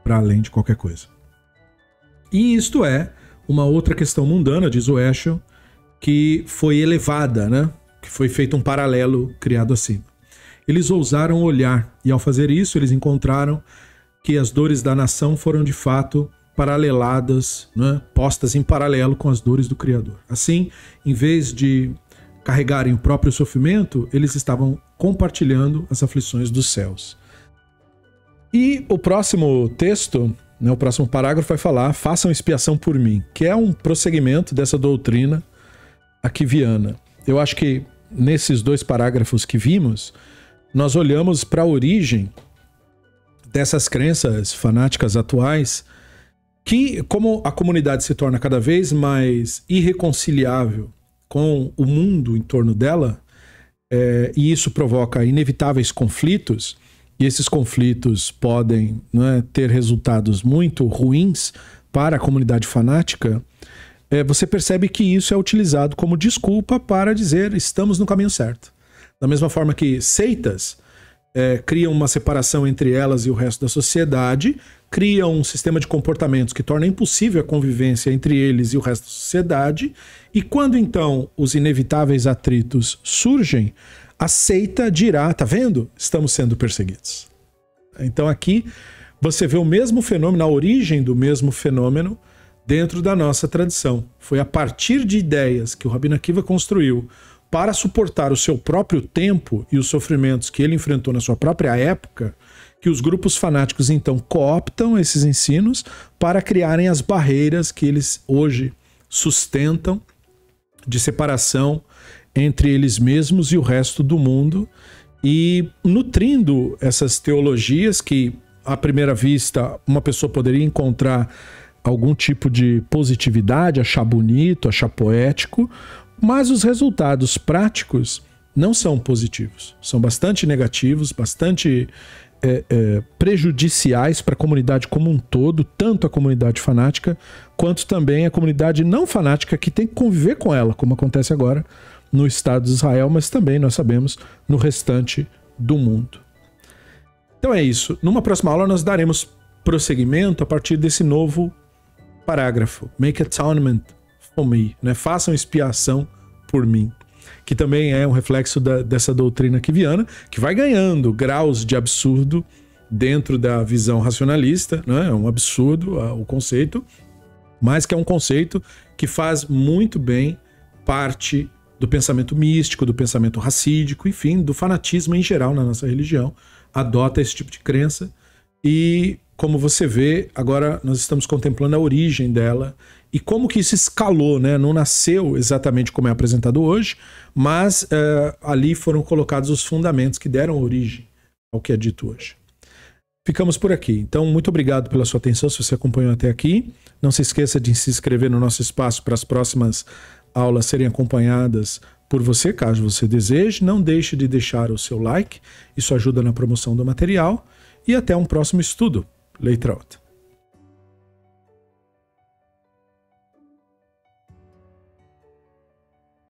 Para além de qualquer coisa. E isto é uma outra questão mundana, diz o Heschel, que foi elevada, né? Que foi feito um paralelo criado acima. Eles ousaram olhar, e ao fazer isso, eles encontraram que as dores da nação foram de fato paraleladas, né, postas em paralelo com as dores do Criador. Assim, em vez de carregarem o próprio sofrimento, eles estavam compartilhando as aflições dos céus. E o próximo texto, né, o próximo parágrafo vai falar: façam expiação por mim, que é um prosseguimento dessa doutrina aquiviana. Eu acho que nesses 2 parágrafos que vimos, nós olhamos para a origem dessas crenças fanáticas atuais, que, como a comunidade se torna cada vez mais irreconciliável com o mundo em torno dela, e isso provoca inevitáveis conflitos, e esses conflitos podem, né, ter resultados muito ruins para a comunidade fanática, você percebe que isso é utilizado como desculpa para dizer estamos no caminho certo. Da mesma forma que seitas criam uma separação entre elas e o resto da sociedade, criam um sistema de comportamentos que torna impossível a convivência entre eles e o resto da sociedade, e quando então os inevitáveis atritos surgem, a seita dirá: tá vendo? Estamos sendo perseguidos. Então aqui você vê o mesmo fenômeno, a origem do mesmo fenômeno dentro da nossa tradição. Foi a partir de ideias que o Rabino Akiva construiu para suportar o seu próprio tempo e os sofrimentos que ele enfrentou na sua própria época, que os grupos fanáticos então cooptam esses ensinos para criarem as barreiras que eles hoje sustentam de separação entre eles mesmos e o resto do mundo, e nutrindo essas teologias que, à primeira vista, uma pessoa poderia encontrar algum tipo de positividade, achar bonito, achar poético, mas os resultados práticos não são positivos. São bastante negativos, bastante prejudiciais para a comunidade como um todo, tanto a comunidade fanática, quanto também a comunidade não fanática que tem que conviver com ela, como acontece agora no Estado de Israel, mas também, nós sabemos, no restante do mundo. Então é isso. Numa próxima aula nós daremos prosseguimento a partir desse novo parágrafo. Make atonement for me, né? Façam expiação por mim, que também é um reflexo dessa doutrina aquiviana, que vai ganhando graus de absurdo dentro da visão racionalista, né? É um absurdo o conceito, mas que é um conceito que faz muito bem parte do pensamento místico, do pensamento racídico, enfim, do fanatismo em geral na nossa religião, adota esse tipo de crença. E como você vê, agora nós estamos contemplando a origem dela e como que isso escalou, né? Não nasceu exatamente como é apresentado hoje, mas ali foram colocados os fundamentos que deram origem ao que é dito hoje. Ficamos por aqui. Então, muito obrigado pela sua atenção, se você acompanhou até aqui. Não se esqueça de se inscrever no nosso espaço para as próximas aulas serem acompanhadas por você, caso você deseje. Não deixe de deixar o seu like, isso ajuda na promoção do material. E até um próximo estudo. Leitraut.